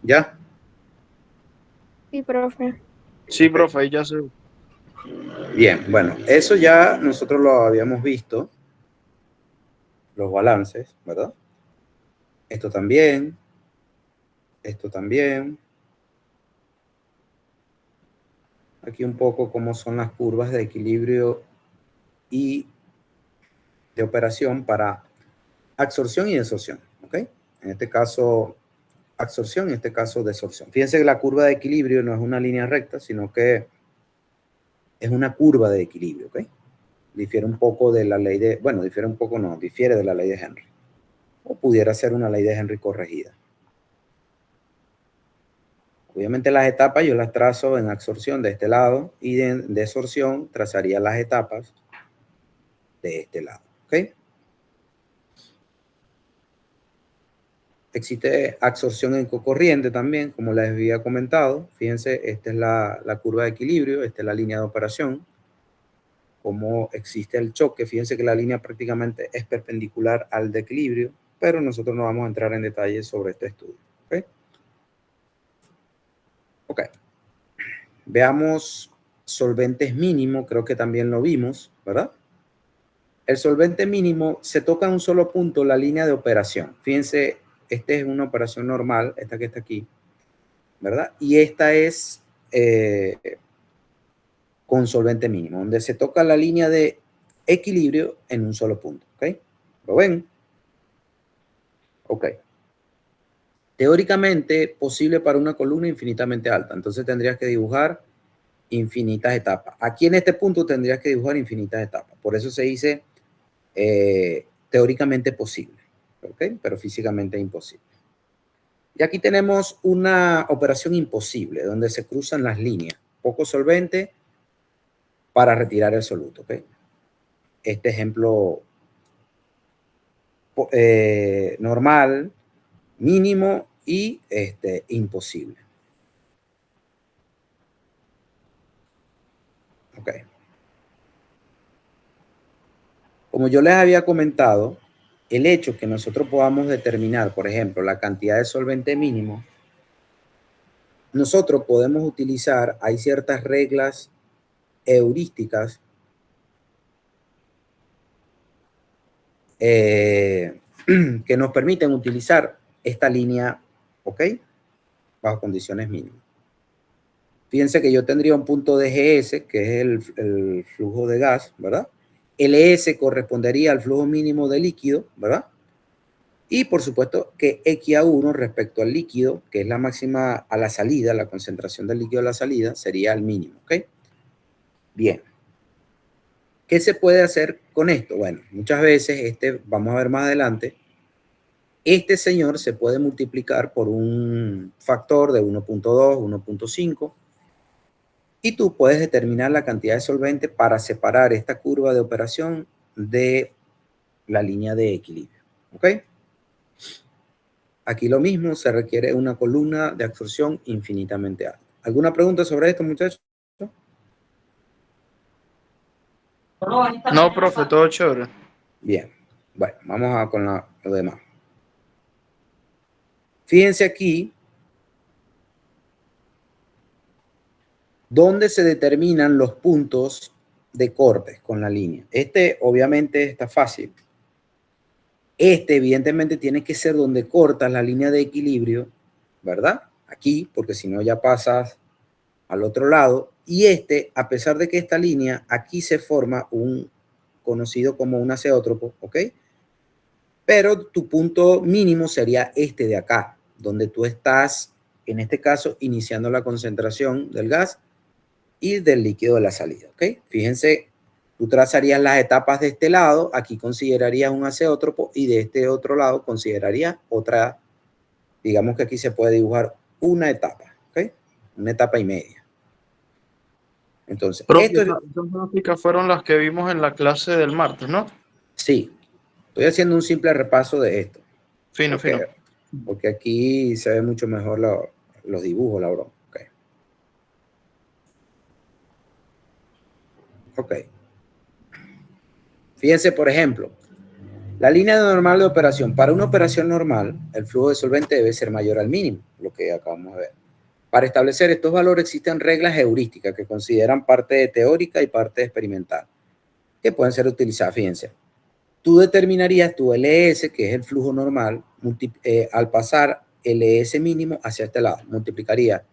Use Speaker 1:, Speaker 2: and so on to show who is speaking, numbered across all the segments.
Speaker 1: ¿Ya?
Speaker 2: Sí, profe.
Speaker 3: Sí, profe, ahí ya se...
Speaker 1: Bien, bueno, eso ya nosotros lo habíamos visto, los balances, ¿verdad? Esto también, esto también. Aquí un poco cómo son las curvas de equilibrio y de operación para absorción y desorción, ¿ok? En este caso, absorción, en este caso, desorción. Fíjense que la curva de equilibrio no es una línea recta, sino que es una curva de equilibrio, ¿ok? Difiere un poco de la ley de, bueno, difiere un poco, no, difiere de la ley de Henry. O pudiera ser una ley de Henry corregida. Obviamente las etapas yo las trazo en absorción de este lado y en desorción trazaría las etapas de este lado, ¿ok? Existe absorción en cocorriente también, como les había comentado. Fíjense, esta es la curva de equilibrio, esta es la línea de operación. Como existe el choque, fíjense que la línea prácticamente es perpendicular al de equilibrio, pero nosotros no vamos a entrar en detalles sobre este estudio, ¿ok? Ok. Veamos solventes mínimo, creo que también lo vimos, ¿verdad? El solvente mínimo se toca en un solo punto la línea de operación. Fíjense, esta es una operación normal, esta que está aquí, ¿verdad? Y esta es con solvente mínimo, donde se toca la línea de equilibrio en un solo punto, ¿ok? ¿Lo ven? Ok. Teóricamente posible para una columna infinitamente alta, entonces tendrías que dibujar infinitas etapas. Aquí en este punto tendrías que dibujar infinitas etapas, por eso se dice teóricamente posible, ¿ok? Pero físicamente imposible. Y aquí tenemos una operación imposible, donde se cruzan las líneas, poco solvente para retirar el soluto, ¿ok? Este ejemplo normal, mínimo y imposible. Ok. Como yo les había comentado, el hecho que nosotros podamos determinar, por ejemplo, la cantidad de solvente mínimo, nosotros podemos utilizar, hay ciertas reglas heurísticas que nos permiten utilizar esta línea, ¿ok? Bajo condiciones mínimas. Fíjense que yo tendría un punto de GS, que es el flujo de gas, ¿verdad? LS correspondería al flujo mínimo de líquido, ¿verdad? Y por supuesto que XA1 respecto al líquido, que es la máxima a la salida, la concentración del líquido a la salida, sería el mínimo, ¿ok? Bien. ¿Qué se puede hacer con esto? Bueno, muchas veces, vamos a ver más adelante, este señor se puede multiplicar por un factor de 1.2, 1.5, y tú puedes determinar la cantidad de solvente para separar esta curva de operación de la línea de equilibrio, ¿ok? Aquí lo mismo, se requiere una columna de absorción infinitamente alta. ¿Alguna pregunta sobre esto, muchachos?
Speaker 3: No, profe, todo chévere.
Speaker 1: Bien, bueno, vamos con lo demás. Fíjense aquí donde se determinan los puntos de cortes con la línea. Obviamente está fácil. Evidentemente tiene que ser donde cortas la línea de equilibrio, ¿verdad? Aquí, porque si no ya pasas al otro lado. Y a pesar de que esta línea, aquí se forma un conocido como un azeótropo, ¿ok? Pero tu punto mínimo sería este de acá, donde tú estás, en este caso, iniciando la concentración del gas y del líquido de la salida, ¿ok? Fíjense, tú trazarías las etapas de este lado, aquí considerarías un azeótropo y de este otro lado considerarías otra, digamos que aquí se puede dibujar una etapa, ¿ok? Una etapa y media. Entonces,
Speaker 3: Profe, esas gráficas fueron las que vimos en la clase del martes, ¿no?
Speaker 1: sí, estoy haciendo un simple repaso de esto.
Speaker 3: Fino, fino.
Speaker 1: Porque aquí se ve mucho mejor los dibujos, la broma. Ok. Ok. Fíjense, por ejemplo, La línea normal de operación. Para una operación normal, el flujo de solvente debe ser mayor al mínimo, lo que acabamos de ver. Para establecer estos valores existen reglas heurísticas que consideran parte teórica y parte experimental, que pueden ser utilizadas. Fíjense, tú determinarías tu LS, que es el flujo normal, al pasar LS mínimo hacia este lado. Multiplicaría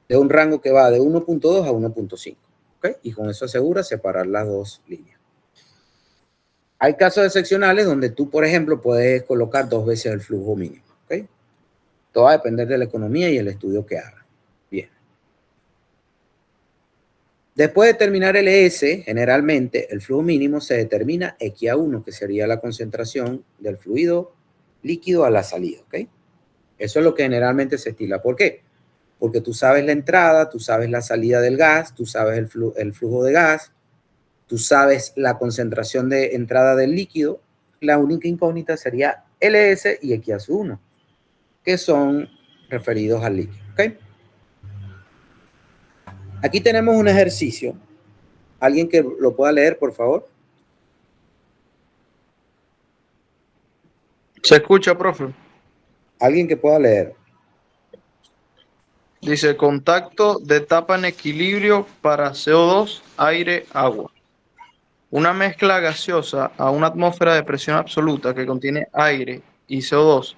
Speaker 1: de un rango que va de 1.2 a 1.5. ¿Okay? Y con eso asegura separar las dos líneas. Hay casos excepcionales donde tú, por ejemplo, puedes colocar 2 veces el flujo mínimo. ¿Okay? Todo va a depender de la economía y el estudio que haga. Bien. Después de determinar el ES, generalmente el flujo mínimo se determina XA1, que sería la concentración del fluido líquido a la salida. ¿Okay? Eso es lo que generalmente se estila. ¿Por qué? Porque tú sabes la entrada, tú sabes la salida del gas, tú sabes el flujo de gas, tú sabes la concentración de entrada del líquido. La única incógnita sería LS y XA1, que son referidos al líquido. ¿Okay? Aquí tenemos un ejercicio. ¿Alguien que lo pueda leer, por favor?
Speaker 3: ¿Se escucha, profe?
Speaker 1: ¿Alguien que pueda leer?
Speaker 3: Dice, contacto de etapa en equilibrio para CO2, aire, agua. Una mezcla gaseosa a una atmósfera de presión absoluta que contiene aire y CO2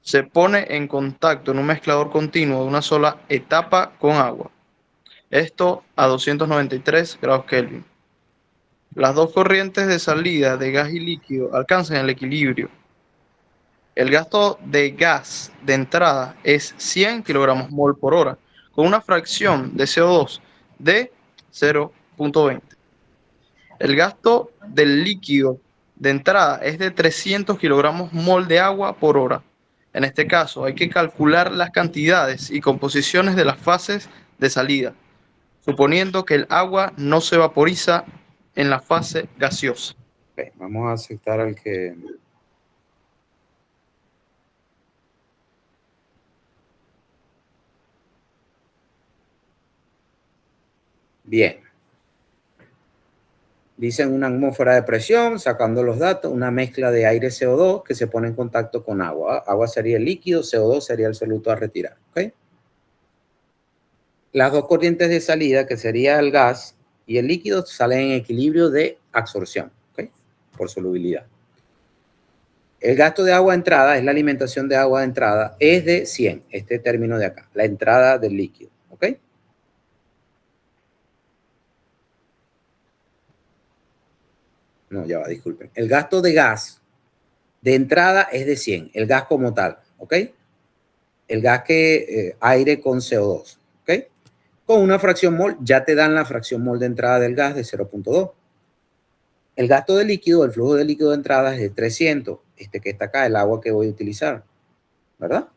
Speaker 3: se pone en contacto en un mezclador continuo de una sola etapa con agua. Esto a 293 grados Kelvin. Las dos corrientes de salida de gas y líquido alcanzan el equilibrio. El gasto de gas de entrada es 100 kilogramos mol por hora, con una fracción de CO2 de 0.20. El gasto del líquido de entrada es de 300 kilogramos mol de agua por hora. En este caso, hay que calcular las cantidades y composiciones de las fases de salida, suponiendo que el agua no se vaporiza en la fase gaseosa.
Speaker 1: Okay, vamos a aceptar al que... Bien. Dicen una atmósfera de presión, sacando los datos, una mezcla de aire CO2 que se pone en contacto con agua. Agua sería el líquido, CO2 sería el soluto a retirar. ¿Okay? Las dos corrientes de salida, que sería el gas y el líquido, salen en equilibrio de absorción, ¿okay? Por solubilidad. El gasto de agua de entrada es la alimentación de agua de entrada, es de 100, este término de acá, la entrada del líquido. ¿Ok? No, ya va, disculpen. El gasto de gas de entrada es de 100, el gas como tal. ¿Ok? El gas que aire con CO2. ¿Ok? Con una fracción mol, ya te dan la fracción mol de entrada del gas de 0.2. El gasto de líquido, el flujo de líquido de entrada es de 300, este que está acá, el agua que voy a utilizar, ¿verdad?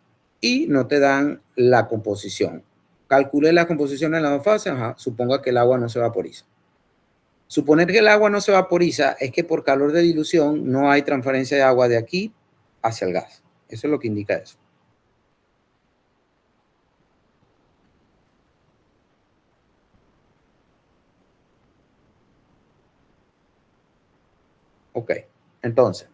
Speaker 1: Y no te dan la composición. Calcule la composición en las dos fases, suponga que el agua no se vaporiza. Suponer que el agua no se vaporiza es que por calor de dilución no hay transferencia de agua de aquí hacia el gas. Eso es lo que indica eso. Ok, entonces,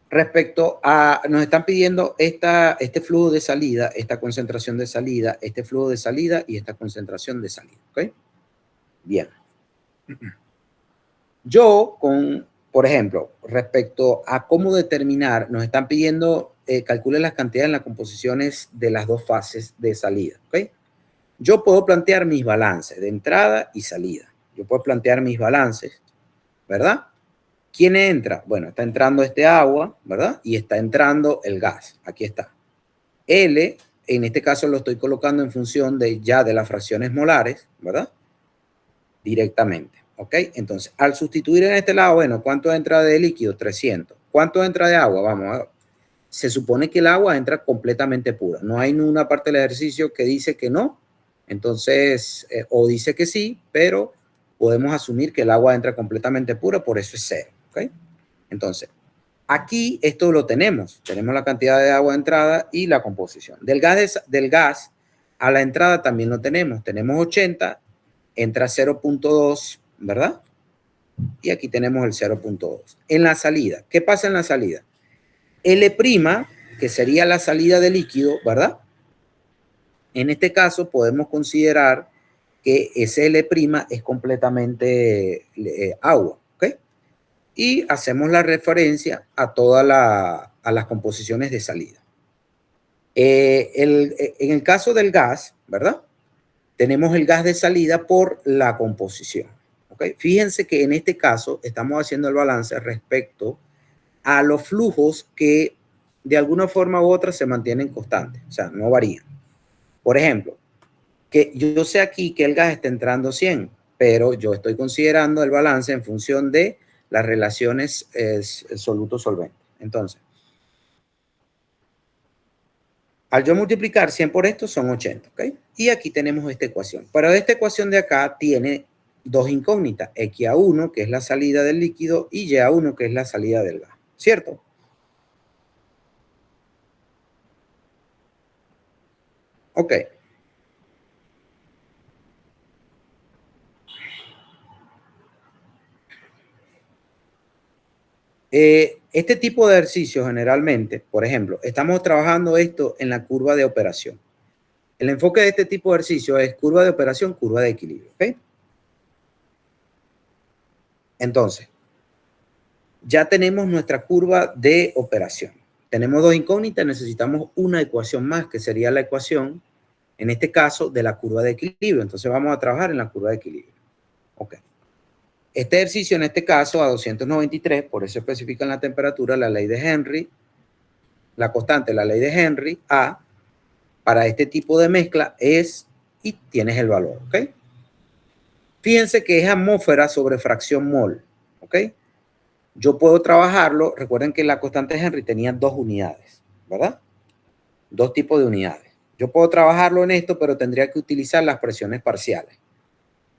Speaker 1: respecto a, nos están pidiendo este flujo de salida, esta concentración de salida, este flujo de salida y esta concentración de salida. ¿Ok? Bien. Yo, por ejemplo, respecto a cómo determinar, nos están pidiendo, calcule las cantidades en las composiciones de las dos fases de salida. ¿Ok? Yo puedo plantear mis balances de entrada y salida. Yo puedo plantear mis balances, ¿verdad? ¿Quién entra? Bueno, está entrando este agua, ¿verdad? Y está entrando el gas. Aquí está. L, en este caso lo estoy colocando en función de ya de las fracciones molares, ¿verdad? Directamente, ¿ok? Entonces, al sustituir en este lado, bueno, ¿cuánto entra de líquido? 300. ¿Cuánto entra de agua? Vamos a ver. Se supone que el agua entra completamente pura. No hay ninguna parte del ejercicio que dice que no. Entonces, o dice que sí, pero podemos asumir que el agua entra completamente pura, por eso es 0. ¿Ok? Entonces, aquí esto lo tenemos. Tenemos la cantidad de agua de entrada y la composición. Del gas a la entrada también lo tenemos. Tenemos 80, entra 0.2, ¿verdad? y aquí tenemos el 0.2. En la salida, ¿qué pasa en la salida? L', que sería la salida de líquido, ¿verdad? En este caso podemos considerar que ese L' es completamente agua, ¿ok? Y hacemos la referencia a todas las composiciones de salida. En el caso del gas, ¿verdad? Tenemos el gas de salida por la composición, ¿ok? Fíjense que en este caso estamos haciendo el balance respecto a los flujos que de alguna forma u otra se mantienen constantes, o sea, no varían. Por ejemplo, que yo sé aquí que el gas está entrando 100, pero yo estoy considerando el balance en función de las relaciones soluto-solvente. Entonces, al yo multiplicar 100 por esto son 80, ¿ok? Y aquí tenemos esta ecuación. Pero esta ecuación de acá tiene dos incógnitas, XA1, que es la salida del líquido, y YA1, que es la salida del gas, ¿cierto? Ok. Este tipo de ejercicios generalmente, por ejemplo, estamos trabajando esto en la curva de operación. El enfoque de este tipo de ejercicio es curva de operación, curva de equilibrio, ¿ok? Entonces, ya tenemos nuestra curva de operación. Tenemos dos incógnitas, necesitamos una ecuación más, que sería la ecuación, en este caso, de la curva de equilibrio. Entonces vamos a trabajar en la curva de equilibrio. Ok. Este ejercicio, en este caso, a 293, por eso especifican la temperatura, la ley de Henry, la constante, la ley de Henry, A, para este tipo de mezcla es, y tienes el valor, ¿ok? Fíjense que es atmósfera sobre fracción mol, ¿ok? Yo puedo trabajarlo, recuerden que la constante de Henry tenía dos unidades, ¿verdad? Dos tipos de unidades. Yo puedo trabajarlo en esto, pero tendría que utilizar las presiones parciales.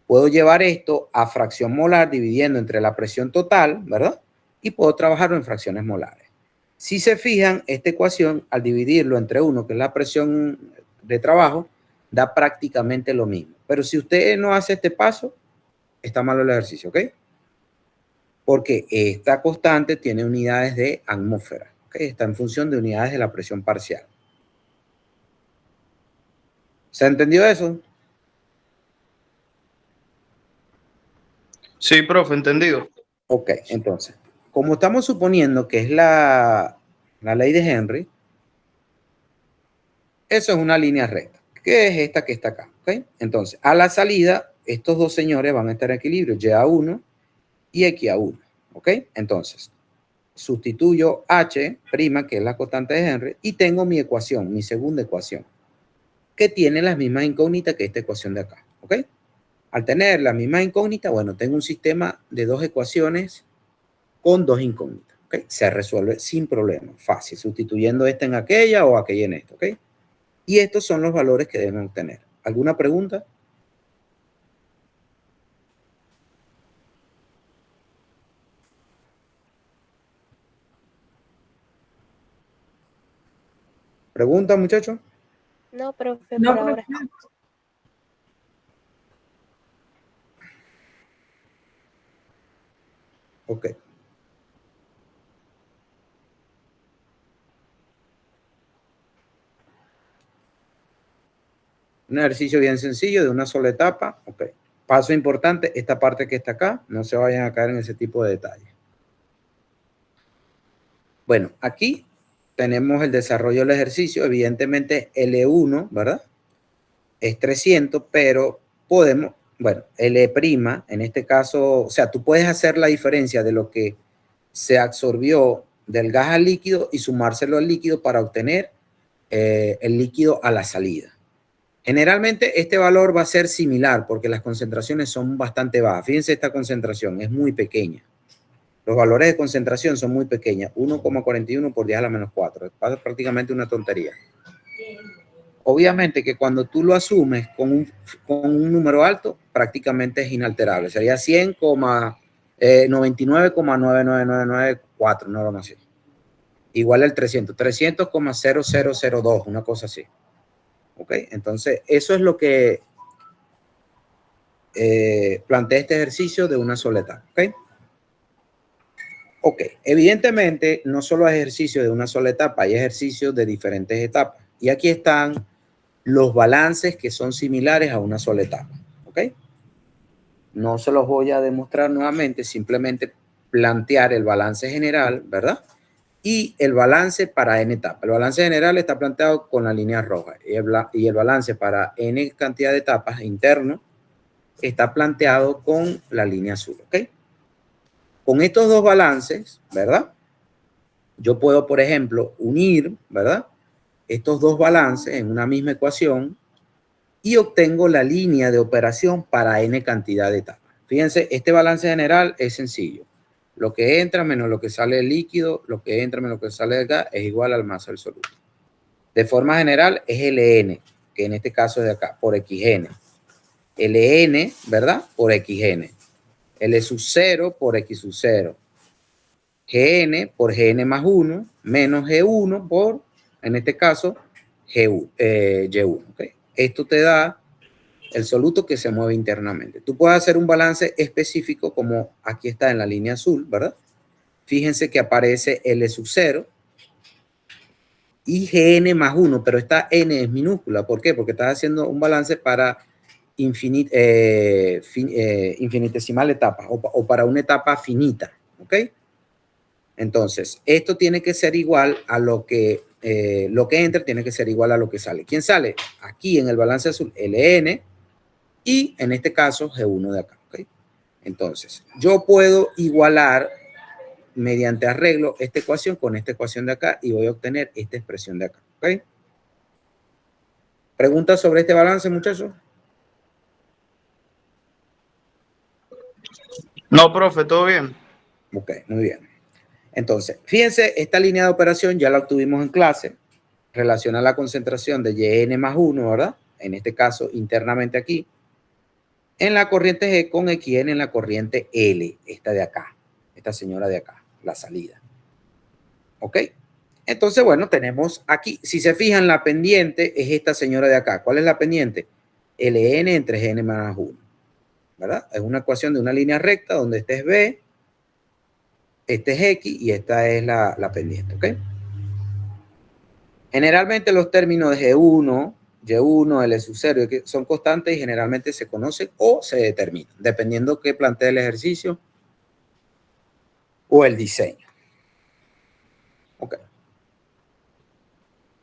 Speaker 1: Puedo llevar esto a fracción molar dividiendo entre la presión total, ¿verdad? Y puedo trabajarlo en fracciones molares. Si se fijan, esta ecuación, al dividirlo entre 1, que es la presión de trabajo, da prácticamente lo mismo. Pero si usted no hace este paso, está malo el ejercicio, ¿ok? Porque esta constante tiene unidades de atmósfera, ¿ok? Está en función de unidades de la presión parcial. ¿Se entendió eso?
Speaker 3: Sí, profe, entendido.
Speaker 1: Ok, entonces, como estamos suponiendo que es la ley de Henry, eso es una línea recta, que es esta que está acá, ¿ok? Entonces, a la salida, estos dos señores van a estar en equilibrio, YA1 y XA1, ¿ok? Entonces, sustituyo H', que es la constante de Henry, y tengo mi ecuación, mi segunda ecuación, que tiene las mismas incógnitas que esta ecuación de acá, ¿ok? Al tener la misma incógnita, bueno, tengo un sistema de dos ecuaciones con dos incógnitas, ¿ok? Se resuelve sin problema, fácil, sustituyendo esta en aquella o aquella en esta, ¿ok? Y estos son los valores que deben obtener. ¿Alguna pregunta? ¿Pregunta, muchachos?
Speaker 2: No, profe,
Speaker 4: No,
Speaker 2: por ahora.
Speaker 4: profe.
Speaker 1: Ok. Un ejercicio bien sencillo, de una sola etapa. Ok. Paso importante, esta parte que está acá, no se vayan a caer en ese tipo de detalles. Bueno, aquí tenemos el desarrollo del ejercicio. Evidentemente, L1, ¿verdad? Es 300, pero podemos, bueno, L', en este caso, o sea, tú puedes hacer la diferencia de lo que se absorbió del gas al líquido y sumárselo al líquido para obtener el líquido a la salida. Generalmente este valor va a ser similar porque las concentraciones son bastante bajas. Fíjense esta concentración, es muy pequeña. Los valores de concentración son muy pequeñas, 1,41 por 10 a la menos 4. Es prácticamente una tontería. Obviamente que cuando tú lo asumes con un número alto, prácticamente es inalterable. Sería 100,99,99994, no lo más así. Igual el 300, 300,0002, una cosa así. ¿Ok? Entonces, eso es lo que plantea este ejercicio de una sola etapa. ¿Ok? Ok, evidentemente no solo hay ejercicios de una sola etapa, hay ejercicios de diferentes etapas. Y aquí están los balances que son similares a una sola etapa. ¿Ok? No se los voy a demostrar nuevamente, simplemente plantear el balance general, ¿verdad? Y el balance para n etapas. El balance general está planteado con la línea roja y el balance para n cantidad de etapas interno está planteado con la línea azul, ¿ok? Con estos dos balances, ¿verdad? Yo puedo, por ejemplo, unir, ¿verdad? Estos dos balances en una misma ecuación y obtengo la línea de operación para n cantidad de etapas. Fíjense, este balance general es sencillo. Lo que entra menos lo que sale del líquido, lo que entra menos lo que sale del gas es igual al masa del soluto. De forma general es Ln, que en este caso es de acá, por Xn. Ln, ¿verdad? Por Xn. L sub 0 por X sub 0. Gn por Gn más 1 menos G1 por, en este caso, Y1. ¿Okay? Esto te da el soluto que se mueve internamente. Tú puedes hacer un balance específico como aquí está en la línea azul, ¿verdad? Fíjense que aparece L sub 0 y Gn más 1, pero esta n es minúscula. ¿Por qué? Porque estás haciendo un balance para infinitesimal etapa o para una etapa finita, ¿ok? Entonces, esto tiene que ser igual a lo que entra tiene que ser igual a lo que sale. ¿Quién sale? Aquí en el balance azul, Ln, y en este caso, G1 de acá, ¿ok? Entonces, yo puedo igualar mediante arreglo esta ecuación con esta ecuación de acá y voy a obtener esta expresión de acá, ¿ok? ¿Preguntas sobre este balance, muchachos?
Speaker 3: No, profe, todo bien.
Speaker 1: Ok, muy bien. Entonces, fíjense, esta línea de operación ya la obtuvimos en clase. Relaciona la concentración de Yn más 1, ¿verdad? En este caso, internamente aquí. En la corriente G con Xn en la corriente L, esta de acá. Esta señora de acá, la salida. ¿Ok? Entonces, bueno, tenemos aquí, si se fijan, la pendiente es esta señora de acá. ¿Cuál es la pendiente? Ln entre Gn más 1. ¿Verdad? Es una ecuación de una línea recta donde este es B, este es X y esta es la pendiente, ¿ok? Generalmente los términos de G1, Y1, L sub 0 son constantes y generalmente se conocen o se determinan, dependiendo qué plantea el ejercicio o el diseño. Ok.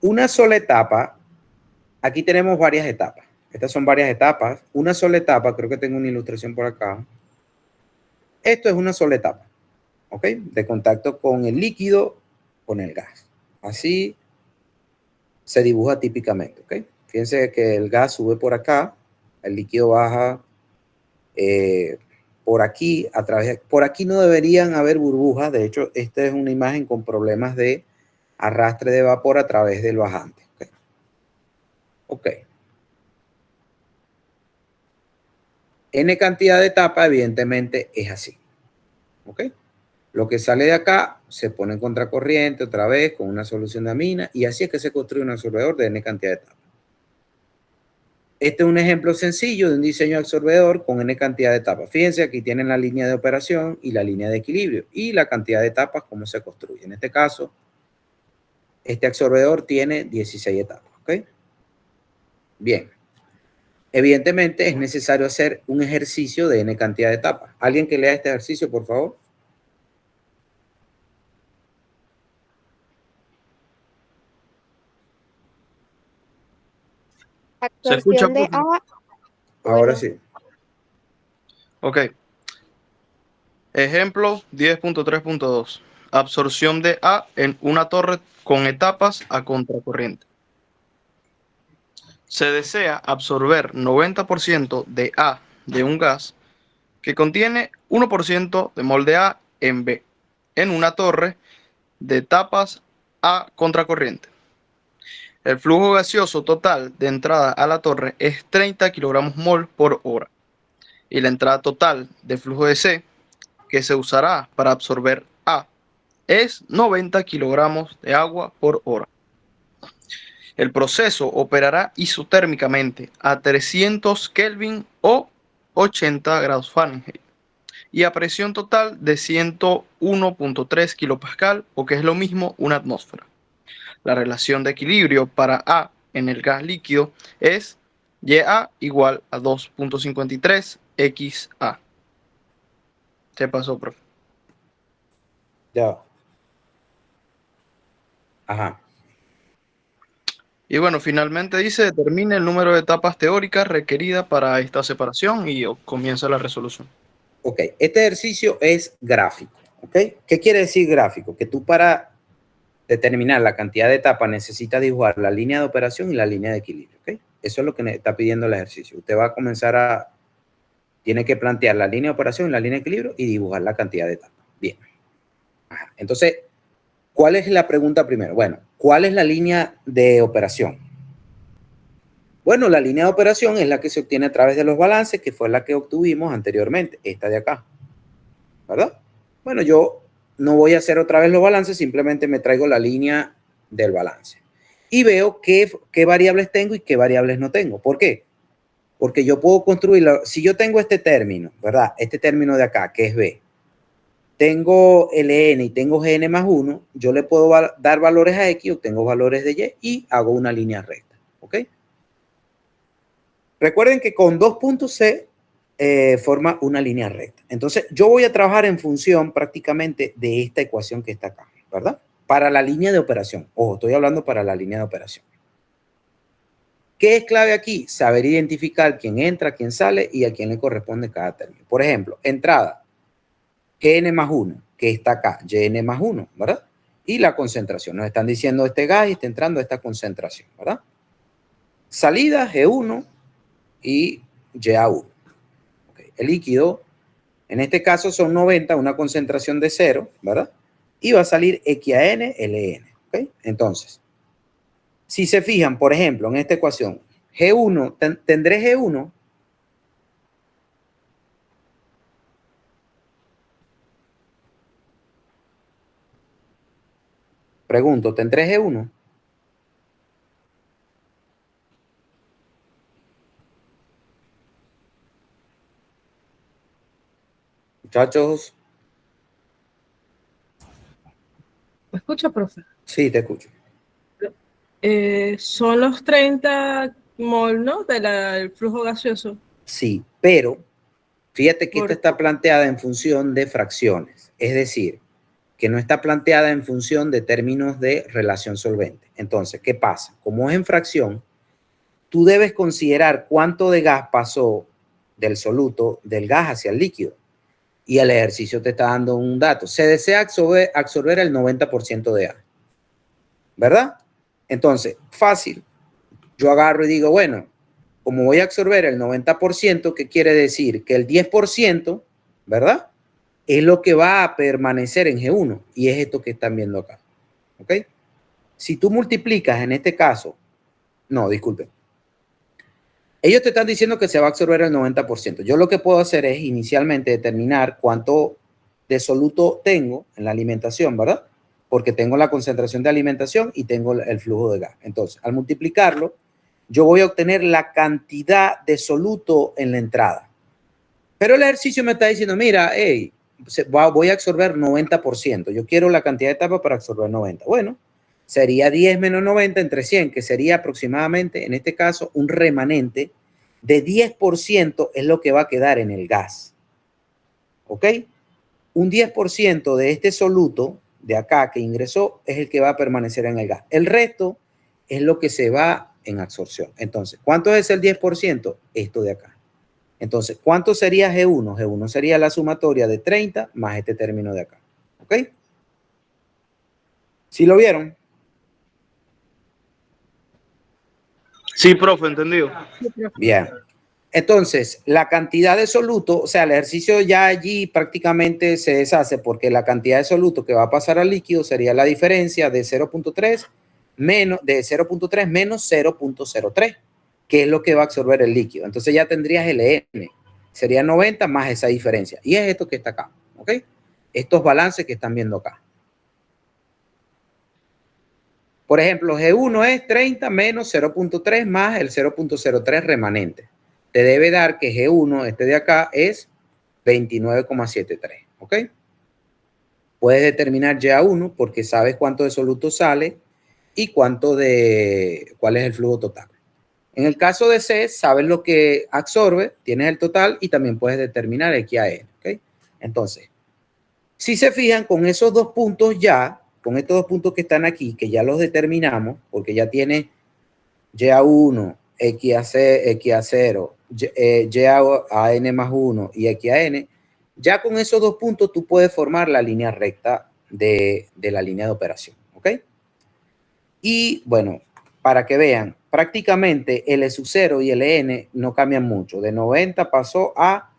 Speaker 1: Una sola etapa, aquí tenemos varias etapas. Estas son varias etapas. Una sola etapa, creo que tengo una ilustración por acá. Esto es una sola etapa, ¿ok? De contacto con el líquido, con el gas. Así se dibuja típicamente, ¿ok? Fíjense que el gas sube por acá, el líquido baja por aquí, por aquí no deberían haber burbujas. De hecho, esta es una imagen con problemas de arrastre de vapor a través del bajante. Ok. N cantidad de etapas, evidentemente, es así. ¿Ok? Lo que sale de acá se pone en contracorriente otra vez con una solución de amina y así es que se construye un absorbedor de N cantidad de etapas. Este es un ejemplo sencillo de un diseño de absorbedor con N cantidad de etapas. Fíjense, aquí tienen la línea de operación y la línea de equilibrio y la cantidad de etapas, cómo se construye. En este caso, este absorbedor tiene 16 etapas. ¿Ok? Bien. Evidentemente es necesario hacer un ejercicio de N cantidad de etapas. ¿Alguien que lea este ejercicio, por favor?
Speaker 3: ¿Se escucha,
Speaker 2: Absorción de
Speaker 3: profe?
Speaker 2: agua.
Speaker 1: Ahora
Speaker 2: Bueno,
Speaker 1: sí.
Speaker 3: Ok. Ejemplo 10.3.2. Absorción de A en una torre con etapas a contracorriente. Se desea absorber 90% de A de un gas que contiene 1% de mol de A en B en una torre de etapas a contracorriente. El flujo gaseoso total de entrada a la torre es 30 kilogramos mol por hora y la entrada total de flujo de C que se usará para absorber A es 90 kilogramos de agua por hora. El proceso operará isotérmicamente a 300 Kelvin o 80 grados Fahrenheit. y a presión total de 101.3 kilopascal, o que es lo mismo, una atmósfera. La relación de equilibrio para A en el gas líquido es YA igual a 2.53 XA. ¿Qué pasó, profe?
Speaker 1: Ya. Ajá.
Speaker 3: Y bueno, finalmente dice, determine el número de etapas teóricas requeridas para esta separación y comienza la resolución.
Speaker 1: Ok, este ejercicio es gráfico, ¿ok? ¿Qué quiere decir gráfico? Que tú para determinar la cantidad de etapas necesitas dibujar la línea de operación y la línea de equilibrio, ¿ok? Eso es lo que está pidiendo el ejercicio. Usted va a comenzar tiene que plantear la línea de operación y la línea de equilibrio y dibujar la cantidad de etapas. Bien. Ajá. Entonces, ¿cuál es la pregunta primero? Bueno, ¿cuál es la línea de operación? Bueno, la línea de operación es la que se obtiene a través de los balances, que fue la que obtuvimos anteriormente, esta de acá, ¿verdad? Bueno, yo no voy a hacer otra vez los balances, simplemente me traigo la línea del balance y veo qué variables tengo y qué variables no tengo. ¿Por qué? Porque yo puedo construirlo. Si yo tengo este término, ¿verdad? Este término de acá, que es B, tengo Ln y tengo Gn más 1, yo le puedo dar valores a X, obtengo valores de Y y hago una línea recta, ¿ok? Recuerden que con dos puntos C forma una línea recta. Entonces, yo voy a trabajar en función prácticamente de esta ecuación que está acá, ¿verdad? Para la línea de operación. Ojo, estoy hablando para la línea de operación. ¿Qué es clave aquí? Saber identificar quién entra, quién sale y a quién le corresponde cada término. Por ejemplo, entrada, Gn más 1, que está acá, Gn más 1, ¿verdad? Y la concentración. Nos están diciendo este gas y está entrando a esta concentración, ¿verdad? Salida, G1 y Ya1. Okay. El líquido, en este caso son 90, una concentración de 0, ¿verdad? Y va a salir XAN, LN. ¿Okay? Entonces, si se fijan, por ejemplo, en esta ecuación, G1, ¿tendré G1? Pregunto, ¿tendré G1? Muchachos.
Speaker 4: ¿Me escucha, profe?
Speaker 1: Sí, te escucho.
Speaker 4: Son los 30 mol, ¿no? Del flujo gaseoso.
Speaker 1: Sí, pero fíjate que esta está planteada en función de fracciones, es decir, que no está planteada en función de términos de relación solvente. Entonces, ¿qué pasa? Como es en fracción, tú debes considerar cuánto de gas pasó del soluto, del gas hacia el líquido. Y el ejercicio te está dando un dato. Se desea absorber el 90% de A. ¿Verdad? Entonces, fácil. Yo agarro y digo, bueno, como voy a absorber el 90%, ¿qué quiere decir? Que el 10%, ¿verdad? Es lo que va a permanecer en G1 y es esto que están viendo acá. ¿Ok? Si tú multiplicas en este caso, no, disculpen. Ellos te están diciendo que se va a absorber el 90%. Yo lo que puedo hacer es inicialmente determinar cuánto de soluto tengo en la alimentación, ¿verdad? Porque tengo la concentración de alimentación y tengo el flujo de gas. Entonces, al multiplicarlo, yo voy a obtener la cantidad de soluto en la entrada. Pero el ejercicio me está diciendo, mira, hey, voy a absorber 90%. Yo quiero la cantidad de etapas para absorber 90. Bueno, sería 10 menos 90 entre 100, que sería aproximadamente, en este caso, un remanente de 10% es lo que va a quedar en el gas. ¿Ok? Un 10% de este soluto de acá que ingresó es el que va a permanecer en el gas. El resto es lo que se va en absorción. Entonces, ¿cuánto es el 10%? Esto de acá. Entonces, ¿cuánto sería G1? G1 sería la sumatoria de 30 más este término de acá. ¿Ok? ¿Sí lo vieron?
Speaker 3: Sí, profe, entendido.
Speaker 1: Bien. Entonces, la cantidad de soluto, o sea, el ejercicio ya allí prácticamente se deshace porque la cantidad de soluto que va a pasar al líquido sería la diferencia de 0.3 menos 0.03, que es lo que va a absorber el líquido. Entonces ya tendrías LN, sería 90 más esa diferencia. Y es esto que está acá, ¿ok? Estos balances que están viendo acá. Por ejemplo, G1 es 30 menos 0.3 más el 0.03 remanente. Te debe dar que G1, este de acá, es 29,73, ¿ok? Puedes determinar YA1 porque sabes cuánto de soluto sale y cuál es el flujo total. En el caso de C, sabes lo que absorbe, tienes el total y también puedes determinar XAN, ¿ok? Entonces, si se fijan con esos dos puntos ya, con estos dos puntos que están aquí, que ya los determinamos, porque ya tiene YA1, XA0, YAN más 1 y XAN, ya con esos dos puntos tú puedes formar la línea recta de la línea de operación, ¿ok? Y bueno, para que vean, prácticamente L sub 0 y LN no cambian mucho. De 90 pasó a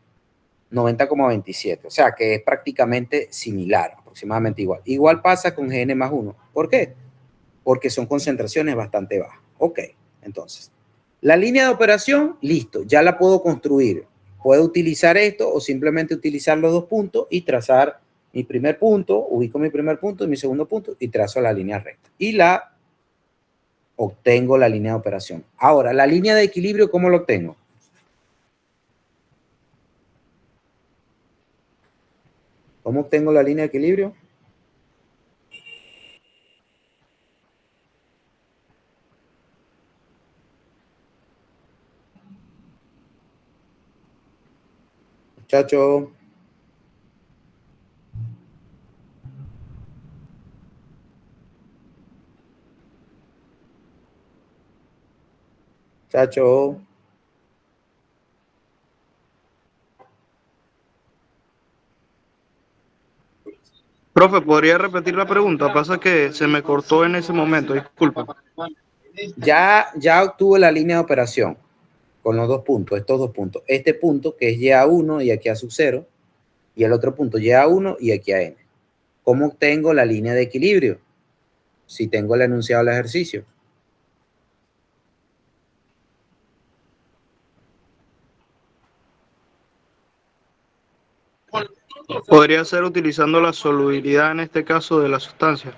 Speaker 1: 90,27. O sea que es prácticamente similar, aproximadamente igual. Igual pasa con GN más 1. ¿Por qué? Porque son concentraciones bastante bajas. Ok, entonces, la línea de operación, listo, ya la puedo construir. Puedo utilizar esto o simplemente utilizar los dos puntos y trazar mi primer punto, ubico mi primer punto y mi segundo punto y trazo la línea recta. Y obtengo la línea de operación. Ahora, la línea de equilibrio, ¿cómo lo obtengo? ¿Cómo obtengo la línea de equilibrio? Muchacho. Muchacho.
Speaker 3: Profe, ¿podría repetir la pregunta? Pasa que se me cortó en ese momento, disculpa.
Speaker 1: Ya obtuve la línea de operación con los dos puntos, estos dos puntos. Este punto que es YA1 y aquí a sub 0 y el otro punto YA1 y aquí a N. ¿Cómo obtengo la línea de equilibrio? Si tengo el enunciado del ejercicio.
Speaker 3: Podría ser utilizando la solubilidad en este caso de la sustancia.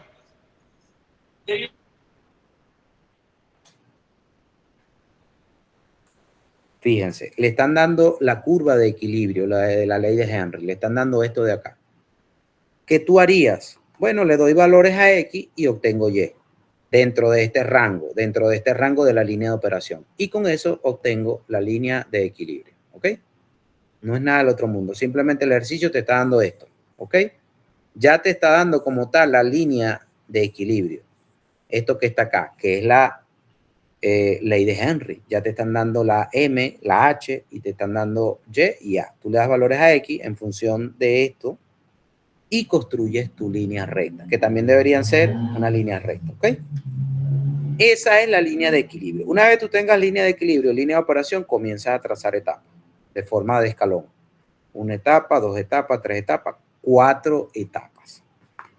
Speaker 1: Fíjense, le están dando la curva de equilibrio, la de la ley de Henry, le están dando esto de acá. ¿Qué tú harías? Bueno, le doy valores a X y obtengo Y dentro de este rango de la línea de operación. Y con eso obtengo la línea de equilibrio, ¿ok? No es nada del otro mundo, simplemente el ejercicio te está dando esto, ¿ok? Ya te está dando como tal la línea de equilibrio. Esto que está acá, que es la ley de Henry. Ya te están dando la M, la H y te están dando Y y A. Tú le das valores a X en función de esto y construyes tu línea recta, que también deberían ser una línea recta, ¿ok? Esa es la línea de equilibrio. Una vez tú tengas línea de equilibrio, línea de operación, comienzas a trazar etapas de forma de escalón. Una etapa, dos etapas, tres etapas, cuatro etapas.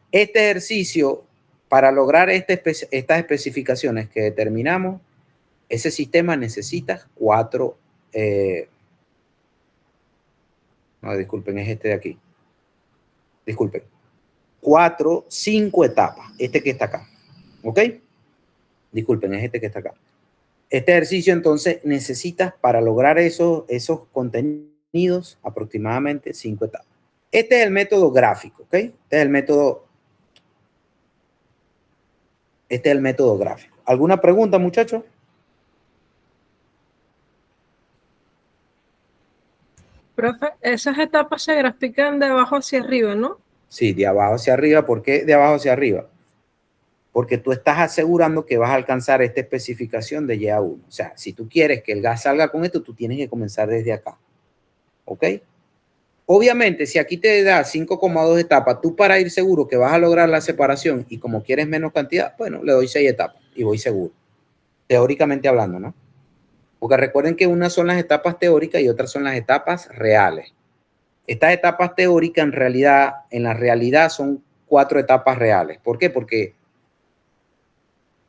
Speaker 1: Este ejercicio, para lograr estas especificaciones que determinamos, ese sistema necesita no, disculpen, es este de aquí. Disculpen. 5 etapas. Este que está acá. ¿Ok? Disculpen, es este que está acá. Este ejercicio, entonces, necesitas para lograr esos contenidos aproximadamente 5 etapas. Este es el método gráfico, ¿ok? Este es el método gráfico. ¿Alguna pregunta, muchachos?
Speaker 4: Profe, esas etapas se grafican de abajo hacia arriba, ¿no?
Speaker 1: Sí, de abajo hacia arriba. ¿Por qué de abajo hacia arriba? Porque tú estás asegurando que vas a alcanzar esta especificación de YA1. O sea, si tú quieres que el gas salga con esto, tú tienes que comenzar desde acá. ¿Ok? Obviamente, si aquí te da 5,2 etapas, tú para ir seguro que vas a lograr la separación y como quieres menos cantidad, bueno, le doy 6 etapas y voy seguro. Teóricamente hablando, ¿no? Porque recuerden que unas son las etapas teóricas y otras son las etapas reales. Estas etapas teóricas en la realidad son 4 etapas reales. ¿Por qué? Porque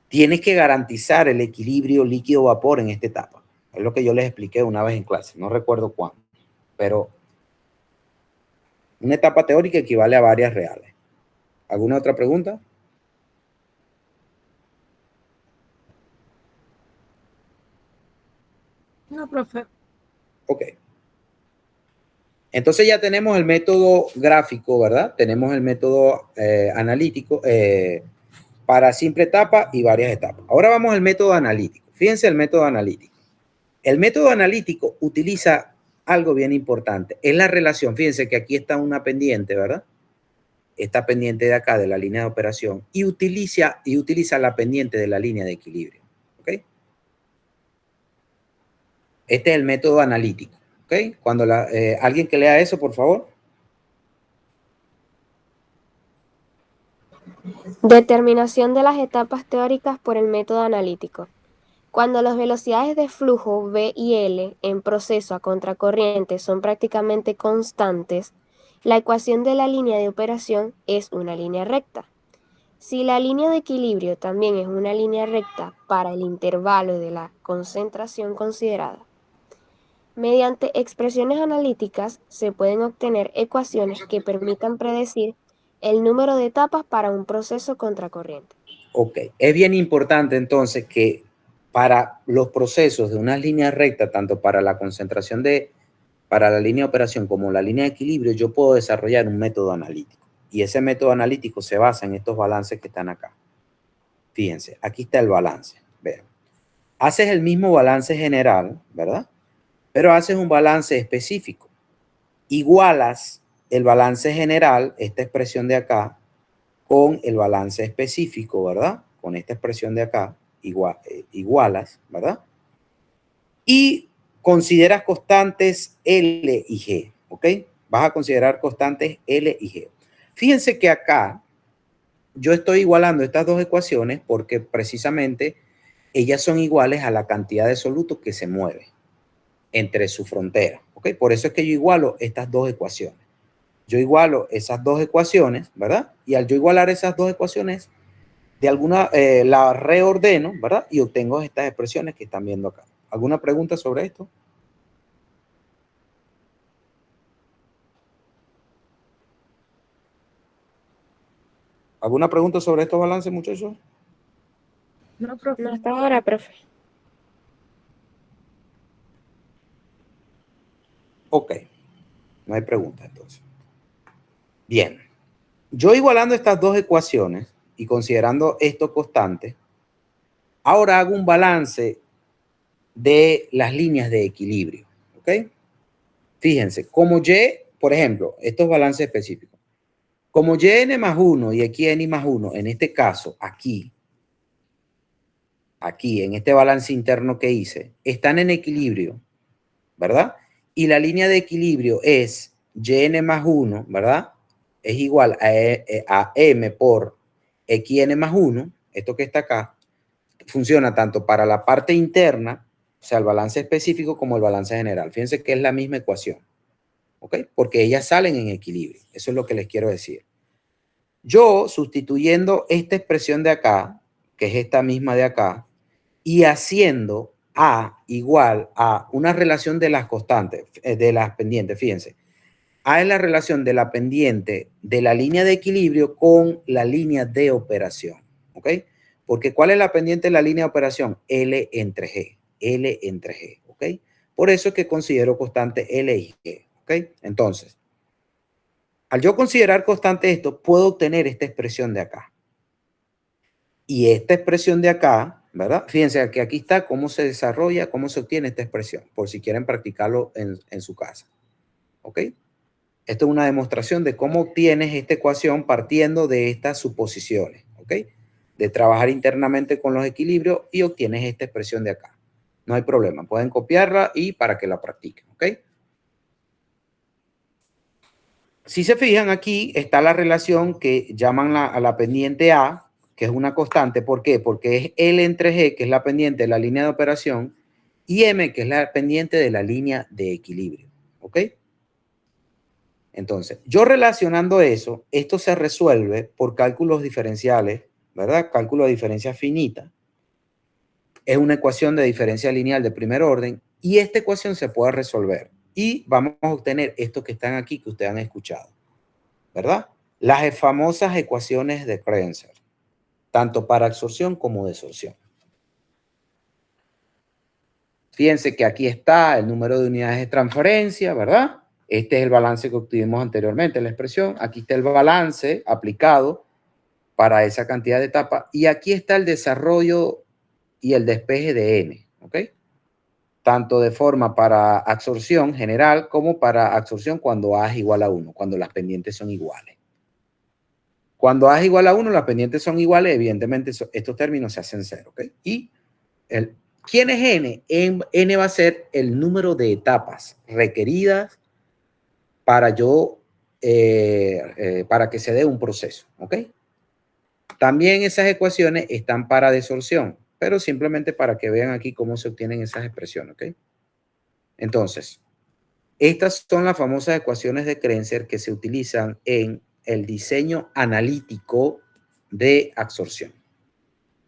Speaker 1: tienes que garantizar el equilibrio líquido-vapor en esta etapa. Es lo que yo les expliqué una vez en clase, no recuerdo cuándo, pero una etapa teórica equivale a varias reales. ¿Alguna otra pregunta?
Speaker 4: No, profe.
Speaker 1: Ok. Entonces ya tenemos el método gráfico, ¿verdad? Tenemos el método analítico para simple etapa y varias etapas. Ahora vamos al método analítico. Fíjense el método analítico. El método analítico utiliza algo bien importante. Es la relación. Fíjense que aquí está una pendiente, ¿verdad? Esta pendiente de acá de la línea de operación y utiliza la pendiente de la línea de equilibrio. ¿Ok? Este es el método analítico. ¿Ok? Cuando alguien que lea eso, por favor.
Speaker 2: Determinación de las etapas teóricas por el método analítico. Cuando las velocidades de flujo V y L en proceso a contracorriente son prácticamente constantes, la ecuación de la línea de operación es una línea recta. Si la línea de equilibrio también es una línea recta para el intervalo de la concentración considerada. Mediante expresiones analíticas se pueden obtener ecuaciones que permitan predecir el número de etapas para un proceso contracorriente.
Speaker 1: Ok, es bien importante entonces que para los procesos de una línea recta, tanto para la concentración para la línea de operación como la línea de equilibrio, yo puedo desarrollar un método analítico. Y ese método analítico se basa en estos balances que están acá. Fíjense, aquí está el balance. Vean. Haces el mismo balance general, ¿verdad? Pero haces un balance específico. Igualas el balance general, esta expresión de acá, con el balance específico, ¿verdad? Con esta expresión de acá, igualas, ¿verdad? Y consideras constantes L y G, ¿ok? Vas a considerar constantes L y G. Fíjense que acá yo estoy igualando estas dos ecuaciones porque precisamente ellas son iguales a la cantidad de soluto que se mueve entre su frontera, ¿ok? Por eso es que yo igualo estas dos ecuaciones. Yo igualo esas dos ecuaciones, ¿verdad? Y al yo igualar esas dos ecuaciones, de alguna, la reordeno, ¿verdad? Y obtengo estas expresiones que están viendo acá. ¿Alguna pregunta sobre esto? ¿Alguna pregunta sobre estos balances, muchachos?
Speaker 4: No, profe.
Speaker 2: No hasta ahora, profe.
Speaker 1: Ok, no hay pregunta entonces. Bien, yo igualando estas dos ecuaciones y considerando estos constantes, ahora hago un balance de las líneas de equilibrio, ¿ok? Fíjense, como Y, por ejemplo, estos balances específicos, como yn más 1 y aquí n más 1, en este caso, aquí, en este balance interno que hice, están en equilibrio, ¿verdad? Y la línea de equilibrio es yn más 1, ¿verdad? Es igual a m por xn más 1, esto que está acá, funciona tanto para la parte interna, o sea, el balance específico, como el balance general. Fíjense que es la misma ecuación, ¿ok? Porque ellas salen en equilibrio. Eso es lo que les quiero decir. Yo, sustituyendo esta expresión de acá, que es esta misma de acá, y haciendo A igual a una relación de las constantes, de las pendientes, fíjense. A es la relación de la pendiente de la línea de equilibrio con la línea de operación, ¿ok? Porque ¿cuál es la pendiente de la línea de operación? L entre G, L entre G, ¿ok? Por eso es que considero constante L y G, ¿ok? Entonces, al yo considerar constante esto, puedo obtener esta expresión de acá. Y esta expresión de acá, ¿verdad? Fíjense que aquí está cómo se desarrolla, cómo se obtiene esta expresión, por si quieren practicarlo en su casa, ¿ok? Esto es una demostración de cómo obtienes esta ecuación partiendo de estas suposiciones, ¿ok? De trabajar internamente con los equilibrios y obtienes esta expresión de acá. No hay problema, pueden copiarla y para que la practiquen, ¿ok? Si se fijan, aquí está la relación que llaman a la pendiente A, que es una constante. ¿Por qué? Porque es L entre G, que es la pendiente de la línea de operación, y M, que es la pendiente de la línea de equilibrio, ¿ok? Entonces, yo relacionando eso, esto se resuelve por cálculos diferenciales, ¿verdad? Cálculo de diferencia finita. Es una ecuación de diferencia lineal de primer orden y esta ecuación se puede resolver. Y vamos a obtener esto que están aquí, que ustedes han escuchado, ¿verdad? Las famosas ecuaciones de Krenzer, tanto para absorción como desorción. Fíjense que aquí está el número de unidades de transferencia, ¿verdad? Este es el balance que obtuvimos anteriormente en la expresión. Aquí está el balance aplicado para esa cantidad de etapas. Y aquí está el desarrollo y el despeje de n, ¿ok? Tanto de forma para absorción general como para absorción cuando A es igual a 1, cuando las pendientes son iguales. Cuando A es igual a 1, las pendientes son iguales, evidentemente estos términos se hacen 0, ¿ok? Y ¿quién es n? N va a ser el número de etapas requeridas para para que se dé un proceso, ¿ok? También esas ecuaciones están para desorción, pero simplemente para que vean aquí cómo se obtienen esas expresiones, ¿ok? Entonces, estas son las famosas ecuaciones de Krenzer que se utilizan en el diseño analítico de absorción.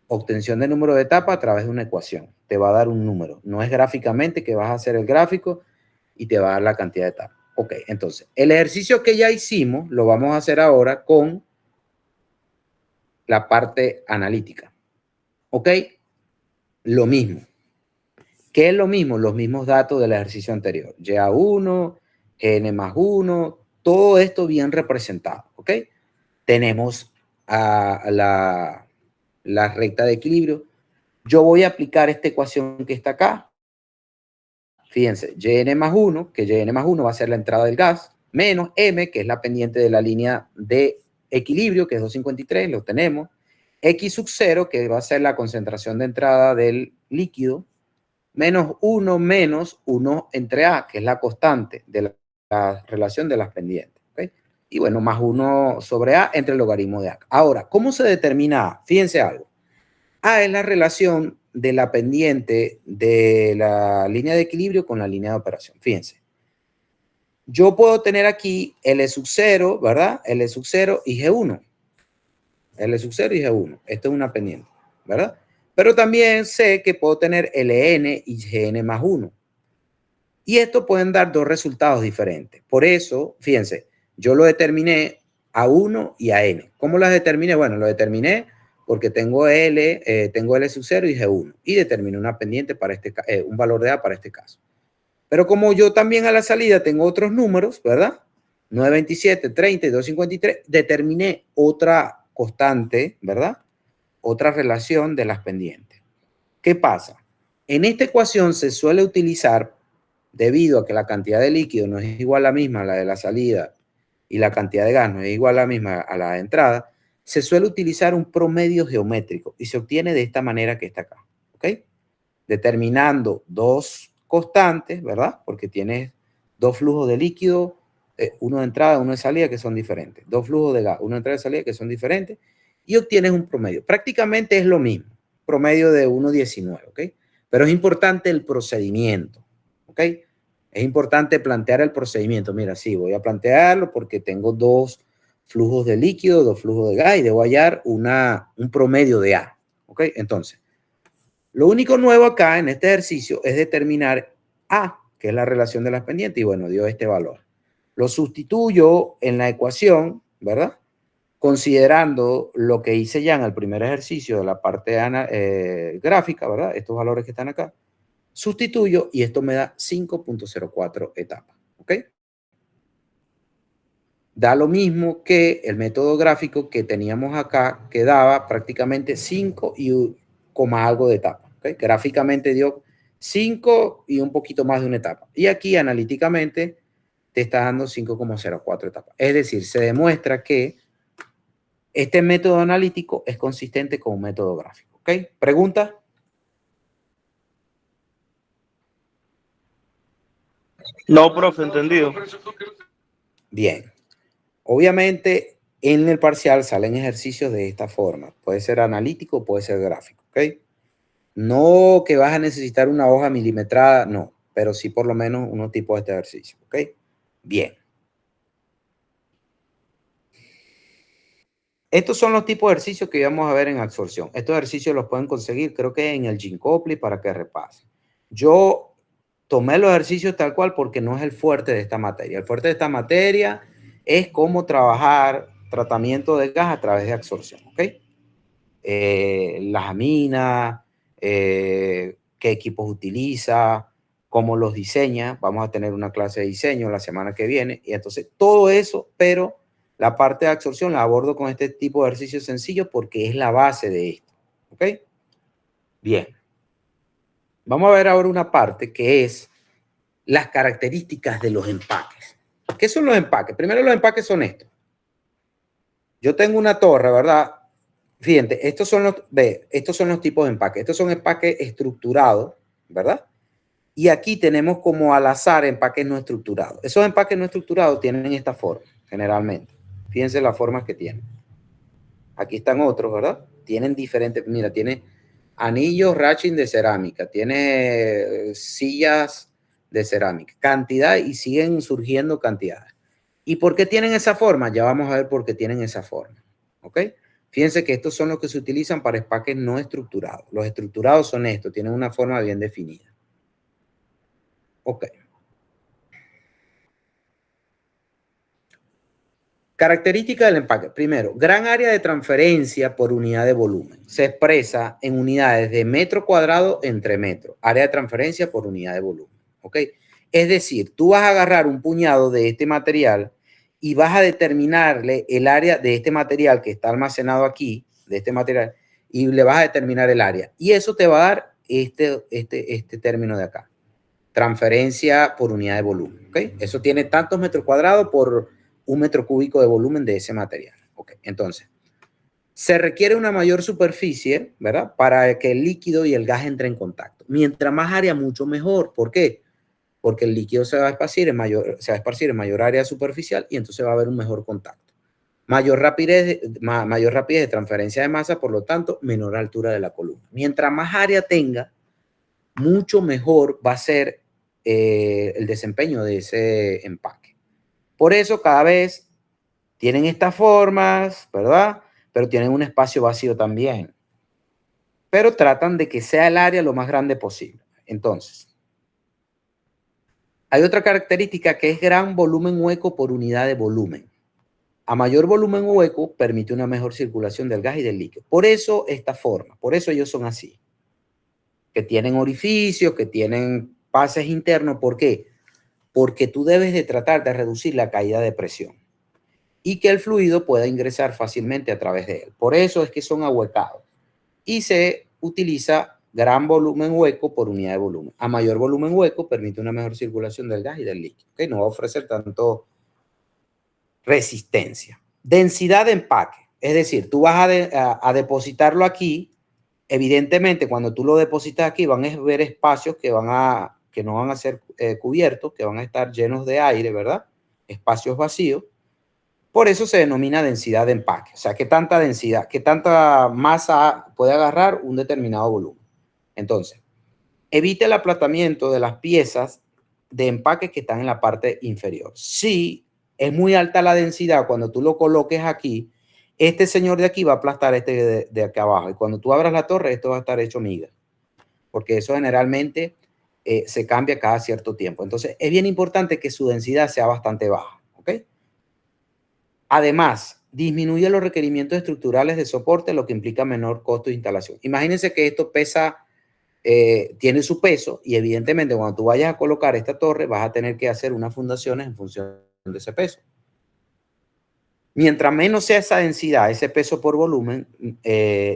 Speaker 1: Obtención de número de etapas a través de una ecuación. Te va a dar un número. No es gráficamente que vas a hacer el gráfico y te va a dar la cantidad de etapas. Ok, entonces, el ejercicio que ya hicimos lo vamos a hacer ahora con la parte analítica. Ok, lo mismo. ¿Qué es lo mismo? Los mismos datos del ejercicio anterior. YA1, N más 1, todo esto bien representado. ¿Ok? Tenemos la recta de equilibrio. Yo voy a aplicar esta ecuación que está acá. Fíjense, Yn más 1, que Yn más 1 va a ser la entrada del gas, menos M, que es la pendiente de la línea de equilibrio, que es 253, lo tenemos. X sub 0, que va a ser la concentración de entrada del líquido, menos 1 entre A, que es la constante de la relación de las pendientes. ¿Okay? Y bueno, más 1 sobre A entre el logaritmo de A. Ahora, ¿cómo se determina A? Fíjense algo. A es la relación de la pendiente de la línea de equilibrio con la línea de operación. Fíjense. Yo puedo tener aquí L sub 0, ¿verdad? L sub 0 y G1. L sub 0 y G1. Esto es una pendiente, ¿verdad? Pero también sé que puedo tener Ln y Gn más 1. Y esto pueden dar dos resultados diferentes. Por eso, fíjense, yo lo determiné a 1 y a n. ¿Cómo las determiné? Bueno, lo determiné porque tengo L sub 0 y G1. Y determiné una pendiente para un valor de A para este caso. Pero como yo también a la salida tengo otros números, ¿verdad? 927, 30 y 253, determiné otra constante, ¿verdad? Otra relación de las pendientes. ¿Qué pasa? En esta ecuación se suele utilizar, debido a que la cantidad de líquido no es igual a la misma a la de la salida y la cantidad de gas no es igual a la misma a la de entrada, se suele utilizar un promedio geométrico y se obtiene de esta manera que está acá, ¿ok? Determinando dos constantes, ¿verdad? Porque tienes dos flujos de líquido, uno de entrada, uno de salida, que son diferentes. Dos flujos de gas, uno de entrada y salida, que son diferentes. Y obtienes un promedio. Prácticamente es lo mismo. Promedio de 1,19, ¿ok? Pero es importante el procedimiento, ¿ok? Es importante plantear el procedimiento. Mira, sí, voy a plantearlo porque tengo dos flujos de líquido, dos flujos de gas y debo hallar un promedio de A, ¿ok? Entonces, lo único nuevo acá en este ejercicio es determinar A, que es la relación de las pendientes, y bueno, dio este valor. Lo sustituyo en la ecuación, ¿verdad? Considerando lo que hice ya en el primer ejercicio de la parte gráfica, ¿verdad? Estos valores que están acá. Sustituyo y esto me da 5.04 etapas, ¿ok? Da lo mismo que el método gráfico que teníamos acá, que daba prácticamente 5 y algo de etapas. ¿Okay? Gráficamente dio 5 y un poquito más de una etapa. Y aquí analíticamente te está dando 5,04 etapas. Es decir, se demuestra que este método analítico es consistente con un método gráfico. ¿Ok? ¿Pregunta?
Speaker 3: No, profe, entendido.
Speaker 1: Bien. Obviamente, en el parcial salen ejercicios de esta forma. Puede ser analítico, puede ser gráfico. ¿Ok? No que vas a necesitar una hoja milimetrada, no. Pero sí por lo menos unos tipos de este ejercicio. ¿Ok? Bien. Estos son los tipos de ejercicios que vamos a ver en absorción. Estos ejercicios los pueden conseguir, creo que en el Gincopli para que repasen. Yo tomé los ejercicios tal cual porque no es el fuerte de esta materia. El fuerte de esta materia es cómo trabajar tratamiento de gas a través de absorción, ¿ok? Las aminas, qué equipos utiliza, cómo los diseña. Vamos a tener una clase de diseño la semana que viene. Y entonces todo eso, pero la parte de absorción la abordo con este tipo de ejercicio sencillo porque es la base de esto. ¿Ok? Bien. Vamos a ver ahora una parte que es las características de los empaques. ¿Qué son los empaques? Primero, los empaques son estos. Yo tengo una torre, ¿verdad? Fíjense, estos son los tipos de empaques. Estos son empaques estructurados, ¿verdad? Y aquí tenemos como al azar empaques no estructurados. Esos empaques no estructurados tienen esta forma, generalmente. Fíjense las formas que tienen. Aquí están otros, ¿verdad? Tienen diferentes, mira, tiene anillos ratchet de cerámica, tiene sillas de cerámica, cantidad y siguen surgiendo cantidades. ¿Y por qué tienen esa forma? Ya vamos a ver por qué tienen esa forma, ¿ok? Fíjense que estos son los que se utilizan para empaques no estructurados. Los estructurados son estos, tienen una forma bien definida. Ok. Característica del empaque. Primero, gran área de transferencia por unidad de volumen. Se expresa en unidades de metro cuadrado entre metro. Área de transferencia por unidad de volumen. ¿Ok? Es decir, tú vas a agarrar un puñado de este material y vas a determinarle el área de este material que está almacenado aquí, de este material, y le vas a determinar el área. Y eso te va a dar este término de acá. Transferencia por unidad de volumen. ¿Ok? Eso tiene tantos metros cuadrados por un metro cúbico de volumen de ese material. Ok, entonces, se requiere una mayor superficie, ¿verdad? Para que el líquido y el gas entren en contacto. Mientras más área, mucho mejor. ¿Por qué? Porque el líquido se va a esparcir en mayor área superficial y entonces va a haber un mejor contacto. Mayor rapidez de transferencia de masa, por lo tanto, menor altura de la columna. Mientras más área tenga, mucho mejor va a ser el desempeño de ese empaque. Por eso cada vez tienen estas formas, ¿verdad? Pero tienen un espacio vacío también. Pero tratan de que sea el área lo más grande posible. Entonces, hay otra característica que es gran volumen hueco por unidad de volumen. A mayor volumen hueco permite una mejor circulación del gas y del líquido. Por eso esta forma, por eso ellos son así. Que tienen orificios, que tienen pases internos. ¿Por qué? Porque tú debes de tratar de reducir la caída de presión y que el fluido pueda ingresar fácilmente a través de él. Por eso es que son ahuecados. Y se utiliza gran volumen hueco por unidad de volumen. A mayor volumen hueco permite una mejor circulación del gas y del líquido. ¿Okay? No va a ofrecer tanto resistencia. Densidad de empaque. Es decir, tú vas a depositarlo aquí. Evidentemente, cuando tú lo depositas aquí, van a ver espacios que no van a ser cubiertos, que van a estar llenos de aire, ¿verdad? Espacios vacíos. Por eso se denomina densidad de empaque. O sea, qué tanta densidad, qué tanta masa puede agarrar un determinado volumen. Entonces, evite el aplatamiento de las piezas de empaque que están en la parte inferior. Si es muy alta la densidad, cuando tú lo coloques aquí, este señor de aquí va a aplastar este de acá abajo. Y cuando tú abras la torre, esto va a estar hecho miga. Porque eso generalmente se cambia cada cierto tiempo. Entonces, es bien importante que su densidad sea bastante baja. ¿Ok? Además, disminuye los requerimientos estructurales de soporte, lo que implica menor costo de instalación. Imagínense que esto pesa, tiene su peso y evidentemente cuando tú vayas a colocar esta torre vas a tener que hacer unas fundaciones en función de ese peso. Mientras menos sea esa densidad, ese peso por volumen,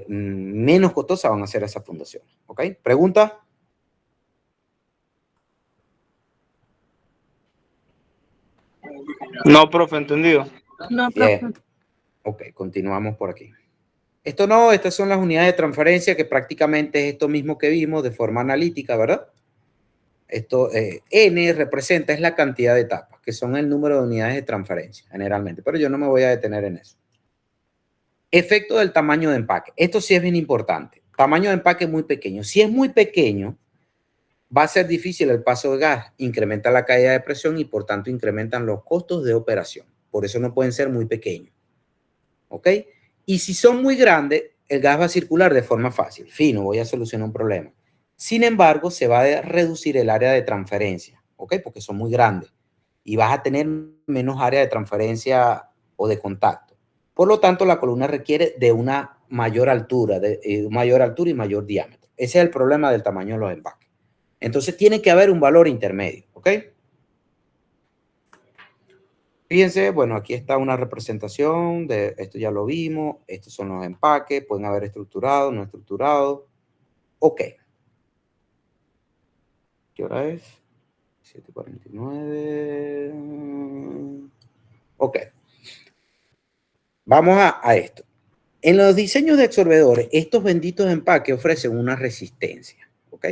Speaker 1: menos costosas van a ser esas fundaciones. ¿Ok? ¿Pregunta?
Speaker 3: No, profe, entendido.
Speaker 4: No,
Speaker 1: Bien.
Speaker 4: profe.
Speaker 1: Ok, continuamos por aquí. Estas son las unidades de transferencia que prácticamente es esto mismo que vimos de forma analítica, ¿verdad? Esto, N representa es la cantidad de etapas, que son el número de unidades de transferencia, generalmente, pero yo no me voy a detener en eso. Efecto del tamaño de empaque. Esto sí es bien importante. Tamaño de empaque muy pequeño. Si es muy pequeño, va a ser difícil el paso de gas, incrementa la caída de presión y por tanto incrementan los costos de operación. Por eso no pueden ser muy pequeños. ¿Ok? Y si son muy grandes, el gas va a circular de forma fácil. Fino, voy a solucionar un problema. Sin embargo, se va a reducir el área de transferencia, ¿ok? Porque son muy grandes. Y vas a tener menos área de transferencia o de contacto. Por lo tanto, la columna requiere de una mayor altura, y mayor diámetro. Ese es el problema del tamaño de los empaques. Entonces tiene que haber un valor intermedio, ¿ok? Fíjense, bueno, aquí está una representación de esto, ya lo vimos. Estos son los empaques, pueden haber estructurado, no estructurado. Ok. ¿Qué hora es? 7:49. Ok. Vamos a esto. En los diseños de absorbedores, estos benditos empaques ofrecen una resistencia, ¿ok?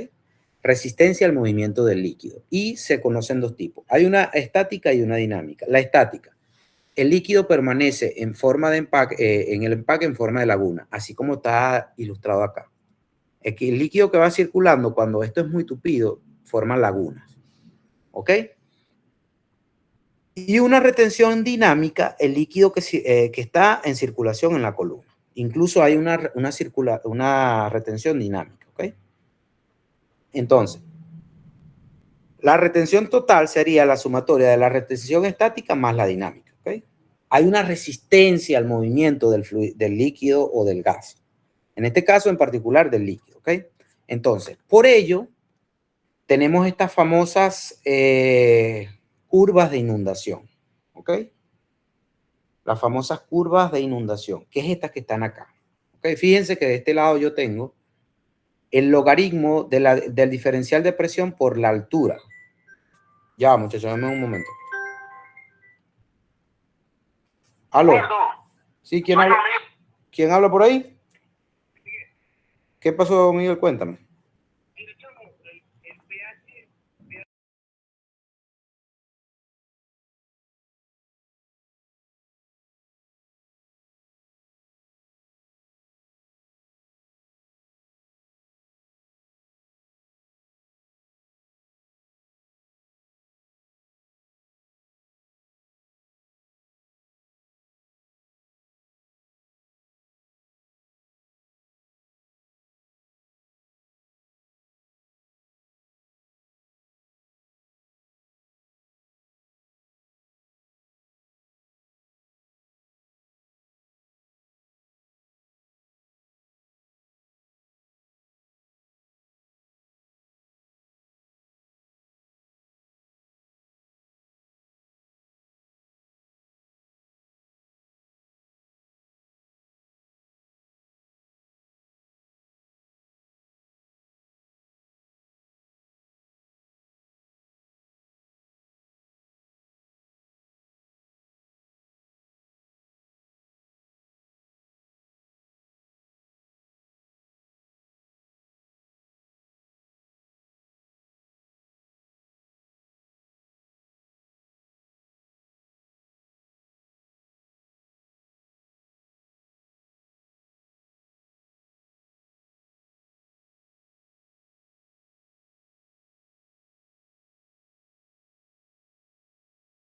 Speaker 1: Resistencia al movimiento del líquido. Y se conocen dos tipos. Hay una estática y una dinámica. La estática. El líquido permanece en forma de empaque, en el empaque en forma de laguna, así como está ilustrado acá. Es que el líquido que va circulando, cuando esto es muy tupido, forma lagunas, ¿ok? Y una retención dinámica, el líquido que está en circulación en la columna. Incluso hay una retención dinámica, ¿ok? Entonces, la retención total sería la sumatoria de la retención estática más la dinámica, ¿ok? Hay una resistencia al movimiento del líquido o del gas. En este caso en particular del líquido, ¿ok? Entonces, por ello, tenemos estas famosas curvas de inundación, ¿ok? Las famosas curvas de inundación, que es estas que están acá. ¿Ok? Fíjense que de este lado yo tengo el logaritmo del diferencial de presión por la altura. Ya, muchachos, dame un momento. ¿Aló? ¿Sí? ¿Quién habla? ¿Quién habla por ahí? ¿Qué pasó, Miguel? Cuéntame.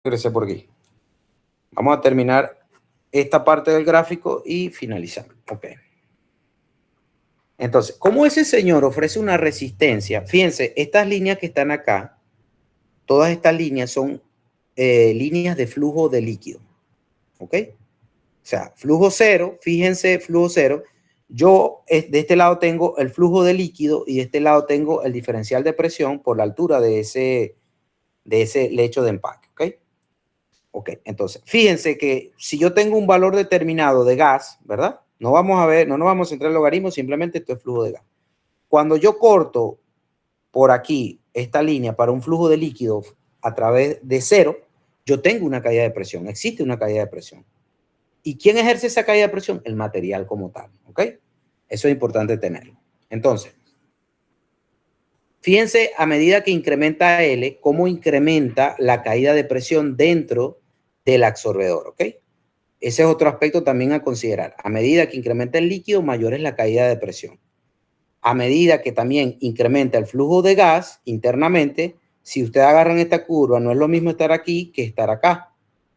Speaker 1: Regrese por aquí. Vamos a terminar esta parte del gráfico y finalizar. Ok. Entonces, como ese señor ofrece una resistencia, fíjense, estas líneas que están acá, todas estas líneas son líneas de flujo de líquido. ¿Ok? O sea, flujo cero, fíjense, flujo cero. Yo de este lado tengo el flujo de líquido y de este lado tengo el diferencial de presión por la altura de ese lecho de empaque. ¿Ok? Ok, entonces, fíjense que si yo tengo un valor determinado de gas, ¿verdad? No vamos a ver, no nos vamos a centrar en el logaritmo, simplemente esto es flujo de gas. Cuando yo corto por aquí esta línea para un flujo de líquido a través de cero, yo tengo una caída de presión, existe una caída de presión. ¿Y quién ejerce esa caída de presión? El material como tal, ¿ok? Eso es importante tenerlo. Entonces, fíjense a medida que incrementa L, cómo incrementa la caída de presión dentro del absorbedor, ¿ok? Ese es otro aspecto también a considerar. A medida que incrementa el líquido, mayor es la caída de presión. A medida que también incrementa el flujo de gas internamente, si ustedes agarran esta curva, no es lo mismo estar aquí que estar acá.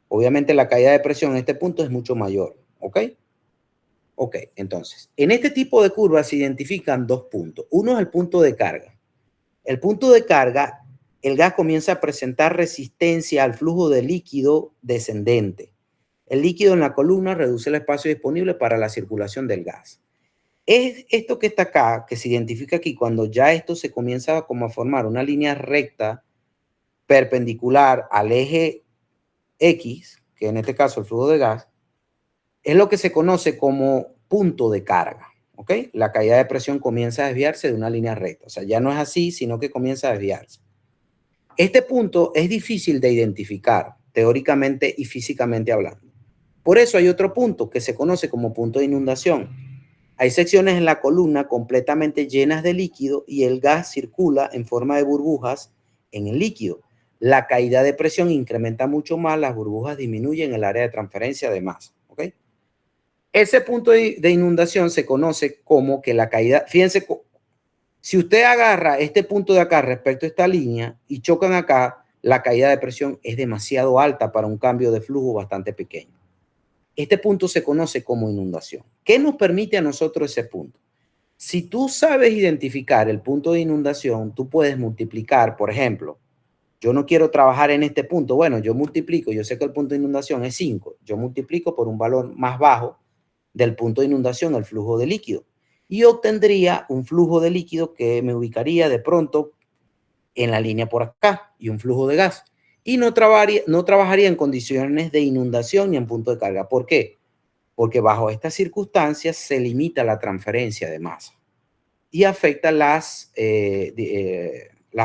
Speaker 1: Obviamente la caída de presión en este punto es mucho mayor, ¿ok? Ok, entonces, en este tipo de curvas se identifican dos puntos. Uno es el punto de carga. El punto de carga, el gas comienza a presentar resistencia al flujo de líquido descendente. El líquido en la columna reduce el espacio disponible para la circulación del gas. Es esto que está acá, que se identifica aquí, cuando ya esto se comienza como a formar una línea recta perpendicular al eje X, que en este caso el flujo de gas, es lo que se conoce como punto de carga, ¿ok? La caída de presión comienza a desviarse de una línea recta. O sea, ya no es así, sino que comienza a desviarse. Este punto es difícil de identificar, teóricamente y físicamente hablando. Por eso hay otro punto que se conoce como punto de inundación. Hay secciones en la columna completamente llenas de líquido y el gas circula en forma de burbujas en el líquido. La caída de presión incrementa mucho más, las burbujas disminuyen el área de transferencia de masa, ¿ok? Ese punto de inundación se conoce como que la caída, fíjense, si usted agarra este punto de acá respecto a esta línea y chocan acá, la caída de presión es demasiado alta para un cambio de flujo bastante pequeño. Este punto se conoce como inundación. ¿Qué nos permite a nosotros ese punto? Si tú sabes identificar el punto de inundación, tú puedes multiplicar, por ejemplo, yo no quiero trabajar en este punto. Bueno, yo multiplico, yo sé que el punto de inundación es 5. Yo multiplico por un valor más bajo del punto de inundación, el flujo de líquido. Y obtendría un flujo de líquido que me ubicaría de pronto en la línea por acá y un flujo de gas. Y no trabajaría en condiciones de inundación ni en punto de carga. ¿Por qué? Porque bajo estas circunstancias se limita la transferencia de masa y afecta las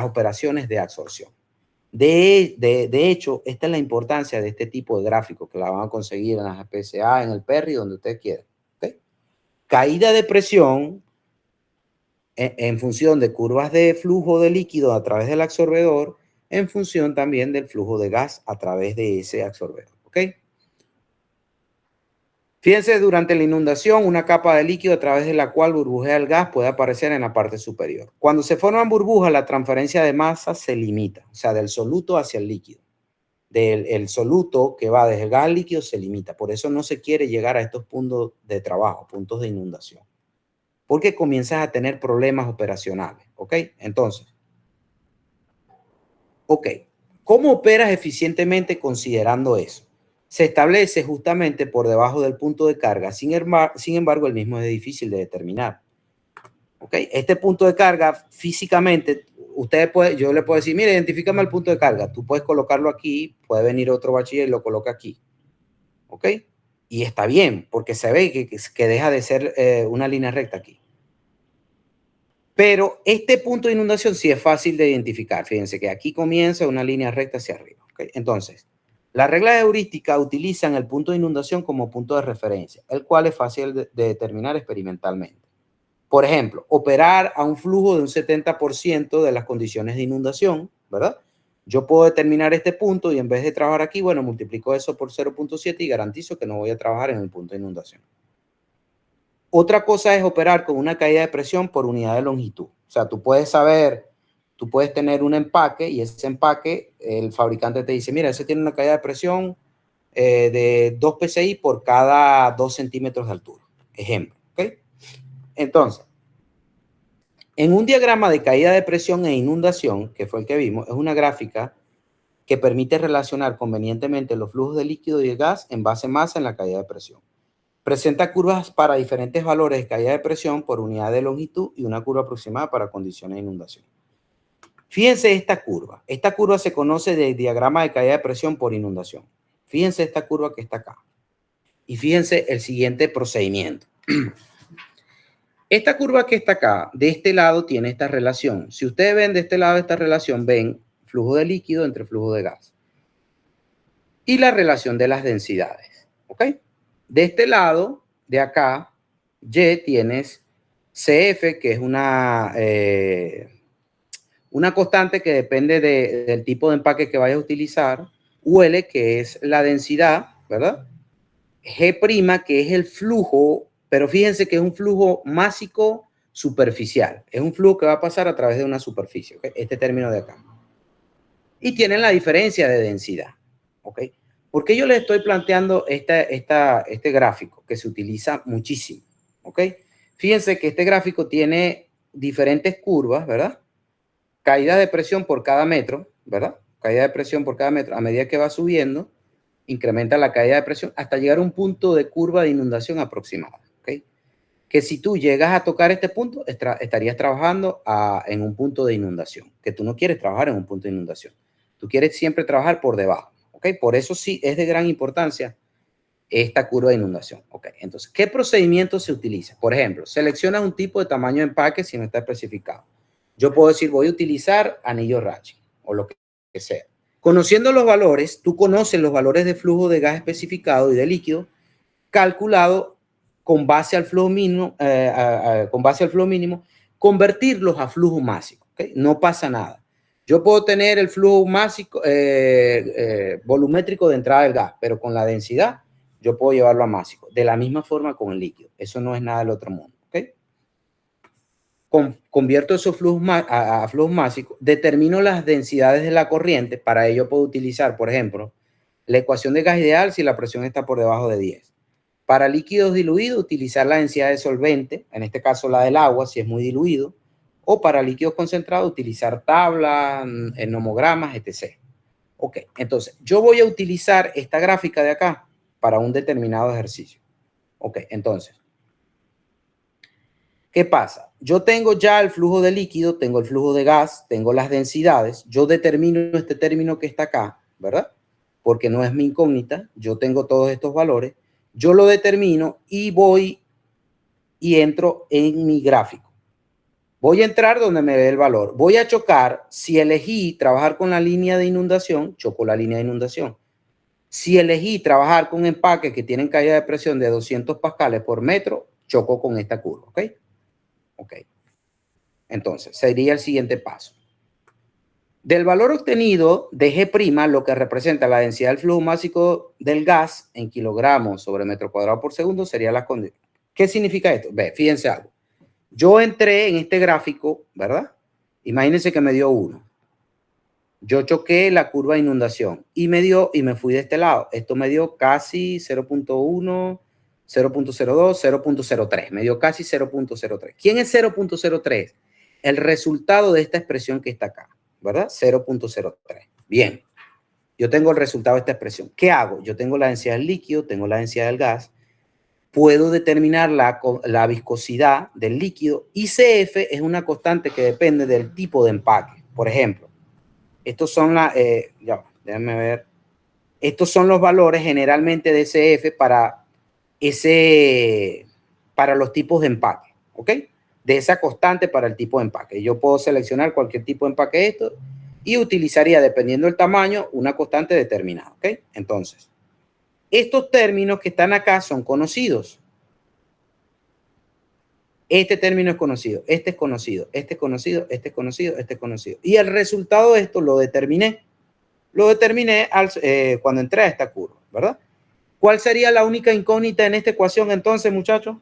Speaker 1: operaciones de absorción. De hecho, esta es la importancia de este tipo de gráficos que la van a conseguir en las PSA, en el PERRI, donde ustedes quieran. ¿Okay? Caída de presión en función de curvas de flujo de líquido a través del absorbedor, en función también del flujo de gas a través de ese absorbedor. ¿Ok? Fíjense, durante la inundación, una capa de líquido a través de la cual burbujea el gas puede aparecer en la parte superior. Cuando se forman burbujas, la transferencia de masa se limita, o sea, del soluto hacia el líquido. El soluto que va desde el gas al líquido se limita. Por eso no se quiere llegar a estos puntos de trabajo, puntos de inundación, porque comienzas a tener problemas operacionales. ¿Ok? Entonces, ¿cómo operas eficientemente considerando eso? Se establece justamente por debajo del punto de carga. Sin embargo, el mismo es difícil de determinar. ¿Ok? Este punto de carga físicamente, yo le puedo decir, mire, identifícame el punto de carga. Tú puedes colocarlo aquí, puede venir otro bachiller y lo coloca aquí. ¿Ok? Y está bien, porque se ve que deja de ser una línea recta aquí. Pero este punto de inundación sí es fácil de identificar. Fíjense que aquí comienza una línea recta hacia arriba. ¿Okay? Entonces, las reglas heurísticas utilizan el punto de inundación como punto de referencia, el cual es fácil de determinar experimentalmente. Por ejemplo, operar a un flujo de un 70% de las condiciones de inundación, ¿verdad? Yo puedo determinar este punto y en vez de trabajar aquí, bueno, multiplico eso por 0.7 y garantizo que no voy a trabajar en el punto de inundación. Otra cosa es operar con una caída de presión por unidad de longitud. O sea, tú puedes tener un empaque y ese empaque, el fabricante te dice, mira, ese tiene una caída de presión de 2 psi por cada 2 centímetros de altura. Ejemplo, ¿ok? Entonces, en un diagrama de caída de presión e inundación, que fue el que vimos, es una gráfica que permite relacionar convenientemente los flujos de líquido y de gas en base a masa en la caída de presión. Presenta curvas para diferentes valores de caída de presión por unidad de longitud y una curva aproximada para condiciones de inundación. Fíjense esta curva. Esta curva se conoce de diagrama de caída de presión por inundación. Fíjense esta curva que está acá. Y fíjense el siguiente procedimiento. Esta curva que está acá, de este lado tiene esta relación. Si ustedes ven de este lado esta relación, ven flujo de líquido entre flujo de gas. Y la relación de las densidades. ¿Ok? De este lado, de acá, Y, tienes CF, que es una constante que depende del tipo de empaque que vayas a utilizar. UL, que es la densidad, ¿verdad? G', que es el flujo, pero fíjense que es un flujo másico superficial. Es un flujo que va a pasar a través de una superficie, ¿okay? Este término de acá. Y tienen la diferencia de densidad, ¿ok? ¿Por qué yo les estoy planteando este gráfico que se utiliza muchísimo? ¿Ok? Fíjense que este gráfico tiene diferentes curvas, ¿verdad? Caída de presión por cada metro, ¿verdad? Caída de presión por cada metro. A medida que va subiendo, incrementa la caída de presión hasta llegar a un punto de curva de inundación aproximada. ¿Ok? que si tú llegas a tocar este punto, estarías trabajando en un punto de inundación, que tú no quieres trabajar en un punto de inundación. Tú quieres siempre trabajar por debajo, ¿ok? Por eso sí es de gran importancia esta curva de inundación, ¿ok? Entonces, ¿qué procedimiento se utiliza? Por ejemplo, seleccionas un tipo de tamaño de empaque si no está especificado. Yo puedo decir, voy a utilizar anillo Rachi o lo que sea. Conociendo los valores, tú conoces los valores de flujo de gas especificado y de líquido calculado con base al flujo mínimo, convertirlos a flujo másico, ¿okay? No pasa nada. Yo puedo tener el flujo másico, volumétrico de entrada del gas, pero con la densidad yo puedo llevarlo a másico. De la misma forma con el líquido. Eso no es nada del otro mundo, ¿okay? Convierto esos flujos a flujos másicos, determino las densidades de la corriente. Para ello puedo utilizar, por ejemplo, la ecuación de gas ideal si la presión está por debajo de 10. Para líquidos diluidos, utilizar la densidad de solvente, en este caso la del agua, si es muy diluido, o para líquidos concentrados, utilizar tablas, nomogramas, etc. Ok, entonces yo voy a utilizar esta gráfica de acá para un determinado ejercicio. Ok, entonces, ¿qué pasa? Yo tengo ya el flujo de líquido, tengo el flujo de gas, tengo las densidades, yo determino este término que está acá, ¿verdad? Porque no es mi incógnita, yo tengo todos estos valores. Yo lo determino y voy y entro en mi gráfico. Voy a entrar donde me ve el valor. Voy a chocar. Si elegí trabajar con la línea de inundación, choco la línea de inundación. Si elegí trabajar con empaques que tienen caída de presión de 200 pascales por metro, choco con esta curva. ¿Ok? Ok. Entonces, sería el siguiente paso. Del valor obtenido de G', lo que representa la densidad del flujo másico del gas en kilogramos sobre metro cuadrado por segundo, sería la condición. ¿Qué significa esto? Ve, fíjense algo. Yo entré en este gráfico, ¿verdad? Imagínense que me dio 1. Yo choqué la curva de inundación y me fui de este lado. Esto me dio casi 0.1, 0.02, 0.03. Me dio casi 0.03. ¿Quién es 0.03? El resultado de esta expresión que está acá, ¿verdad? 0.03. Bien. Yo tengo el resultado de esta expresión. ¿Qué hago? Yo tengo la densidad del líquido, tengo la densidad del gas. Puedo determinar la viscosidad del líquido. ICF es una constante que depende del tipo de empaque. Por ejemplo, estos son déjenme ver. Estos son los valores generalmente de ICF para los tipos de empaque, ¿ok? De esa constante para el tipo de empaque. Yo puedo seleccionar cualquier tipo de empaque de esto y utilizaría, dependiendo del tamaño, una constante determinada, ¿ok? Entonces, estos términos que están acá son conocidos. Este término es conocido, este es conocido, este es conocido, este es conocido, este es conocido. Y el resultado de esto lo determiné. Cuando entré a esta curva, ¿verdad? ¿Cuál sería la única incógnita en esta ecuación entonces, muchachos?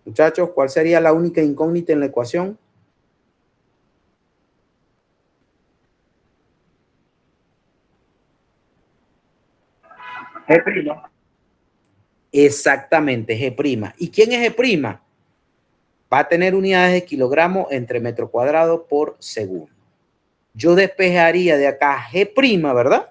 Speaker 1: Muchachos, ¿cuál sería la única incógnita en la ecuación? G'. Exactamente, G'. ¿Y quién es G'? Va a tener unidades de kilogramo entre metro cuadrado por segundo. Yo despejaría de acá G', ¿verdad?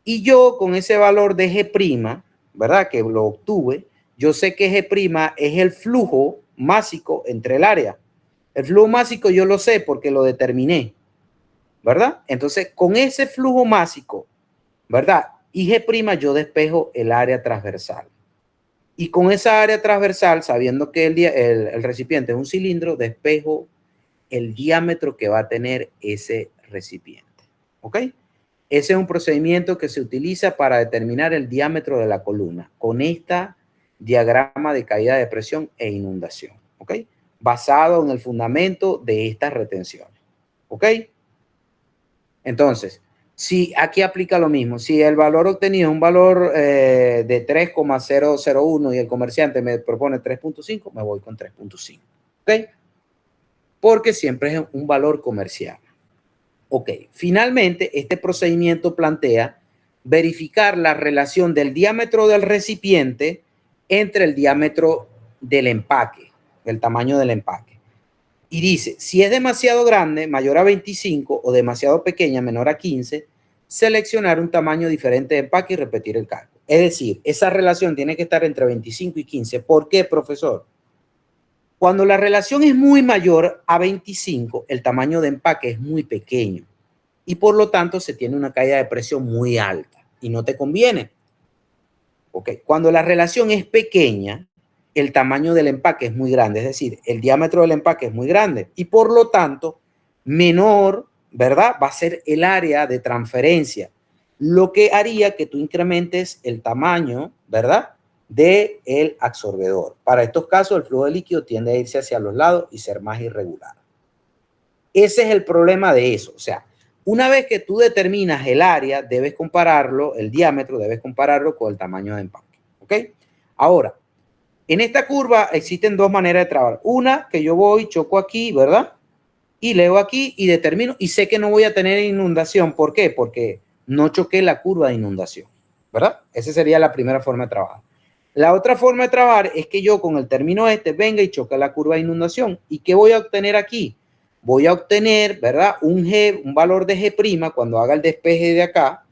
Speaker 1: Y yo con ese valor de G', ¿verdad? Que lo obtuve, yo sé que G' es el flujo másico entre el área. El flujo másico yo lo sé porque lo determiné, ¿verdad? Entonces, con ese flujo másico, ¿verdad? Y G' yo despejo el área transversal. Y con esa área transversal, sabiendo que el recipiente es un cilindro, despejo el diámetro que va a tener ese recipiente. ¿Ok? Ese es un procedimiento que se utiliza para determinar el diámetro de la columna con esta diagrama de caída de presión e inundación. ¿Ok? Basado en el fundamento de estas retenciones. ¿Ok? Entonces, si aquí aplica lo mismo, si el valor obtenido es un valor de 3,001 y el comerciante me propone 3.5, me voy con 3.5. ¿Ok? Porque siempre es un valor comercial. Ok, finalmente este procedimiento plantea verificar la relación del diámetro del recipiente entre el diámetro del empaque, el tamaño del empaque. Y dice, si es demasiado grande, mayor a 25, o demasiado pequeña, menor a 15, seleccionar un tamaño diferente de empaque y repetir el cálculo. Es decir, esa relación tiene que estar entre 25 y 15. ¿Por qué, profesor? Cuando la relación es muy mayor a 25, el tamaño de empaque es muy pequeño y por lo tanto se tiene una caída de precio muy alta y no te conviene. Okay. Cuando la relación es pequeña, el tamaño del empaque es muy grande, es decir, el diámetro del empaque es muy grande y por lo tanto menor, ¿verdad? Va a ser el área de transferencia, lo que haría que tú incrementes el tamaño, ¿verdad? Del absorbedor. Para estos casos, el flujo de líquido tiende a irse hacia los lados y ser más irregular. Ese es el problema de eso. O sea, una vez que tú determinas el área, debes compararlo, el diámetro, debes compararlo con el tamaño de empaque. ¿Ok? Ahora, en esta curva existen dos maneras de trabajar. Una, que yo voy, choco aquí, ¿verdad? Y leo aquí y determino y sé que no voy a tener inundación. ¿Por qué? Porque no choqué la curva de inundación, ¿verdad? Esa sería la primera forma de trabajar. La otra forma de trabajar es que yo con el término este venga y choque la curva de inundación. ¿Y qué voy a obtener aquí? Voy a obtener, ¿verdad? Un valor de G' cuando haga el despeje de acá,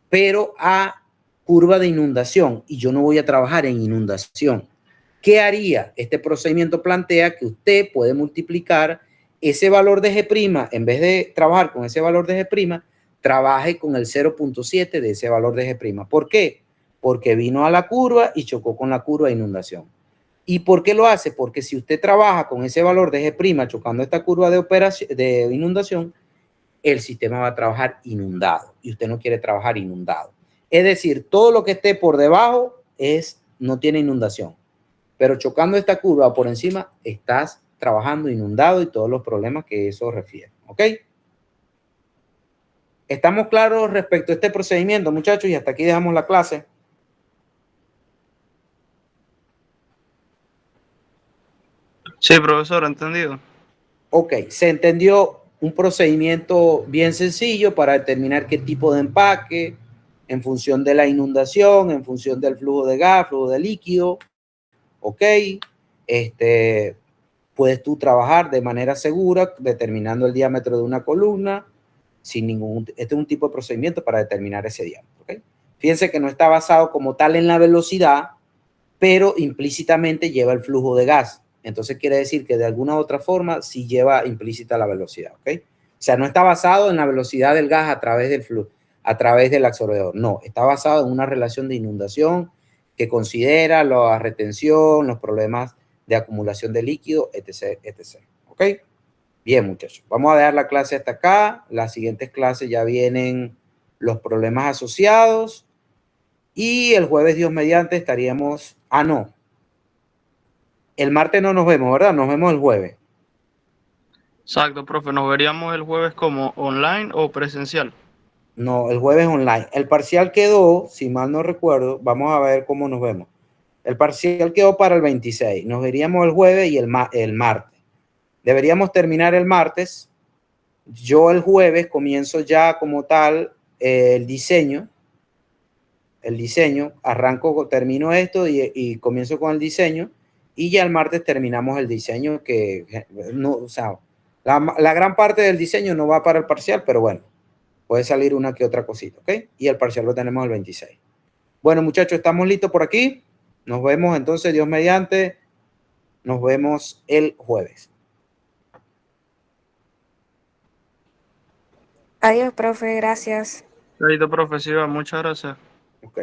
Speaker 1: pero a curva de inundación y yo no voy a trabajar en inundación. ¿Qué haría? Este procedimiento plantea que usted puede multiplicar ese valor de G', en vez de trabajar con ese valor de G', trabaje con el 0.7 de ese valor de G'. ¿Por qué? Porque vino a la curva y chocó con la curva de inundación. ¿Y por qué lo hace? Porque si usted trabaja con ese valor de G' chocando esta curva de inundación, el sistema va a trabajar inundado y usted no quiere trabajar inundado. Es decir, todo lo que esté por debajo no tiene inundación, pero chocando esta curva por encima estás trabajando inundado y todos los problemas que eso refiere. ¿Ok? ¿Estamos claros respecto a este procedimiento, muchachos? Y hasta aquí dejamos la clase.
Speaker 3: Sí, profesor, entendido.
Speaker 1: Ok, se entendió un procedimiento bien sencillo para determinar qué tipo de empaque, en función de la inundación, en función del flujo de gas, flujo de líquido. Ok, puedes tú trabajar de manera segura determinando el diámetro de una columna sin ningún. Este es un tipo de procedimiento para determinar ese diámetro. ¿Okay? Fíjense que no está basado como tal en la velocidad, pero implícitamente lleva el flujo de gas. Entonces quiere decir que de alguna u otra forma sí lleva implícita la velocidad. ¿Okay? O sea, no está basado en la velocidad del gas a través del flujo, a través del absorbedor. No, está basado en una relación de inundación que considera la retención, los problemas de acumulación de líquido, etc., etc. ¿Ok? Bien, muchachos. Vamos a dejar la clase hasta acá. Las siguientes clases ya vienen los problemas asociados. Y el jueves, Dios mediante, estaríamos... Ah, no. El martes no nos vemos, ¿verdad? Nos vemos el jueves.
Speaker 3: Exacto, profe. ¿Nos veríamos el jueves como online o presencial?
Speaker 1: No, el jueves online. El parcial quedó, si mal no recuerdo, vamos a ver cómo nos vemos. El parcial quedó para el 26. Nos veríamos el jueves y el martes. Deberíamos terminar el martes. Yo el jueves comienzo ya como tal el diseño. Arranco, termino esto y comienzo con el diseño. Y ya el martes terminamos el diseño que no, o sea, la gran parte del diseño no va para el parcial, pero bueno, puede salir una que otra cosita, ¿ok? Y el parcial lo tenemos el 26. Bueno, muchachos, estamos listos por aquí. Nos vemos entonces, Dios mediante. Nos vemos el jueves.
Speaker 2: Adiós, profe, gracias.
Speaker 3: Ahí, profe, sí, va. Muchas gracias.
Speaker 1: Ok.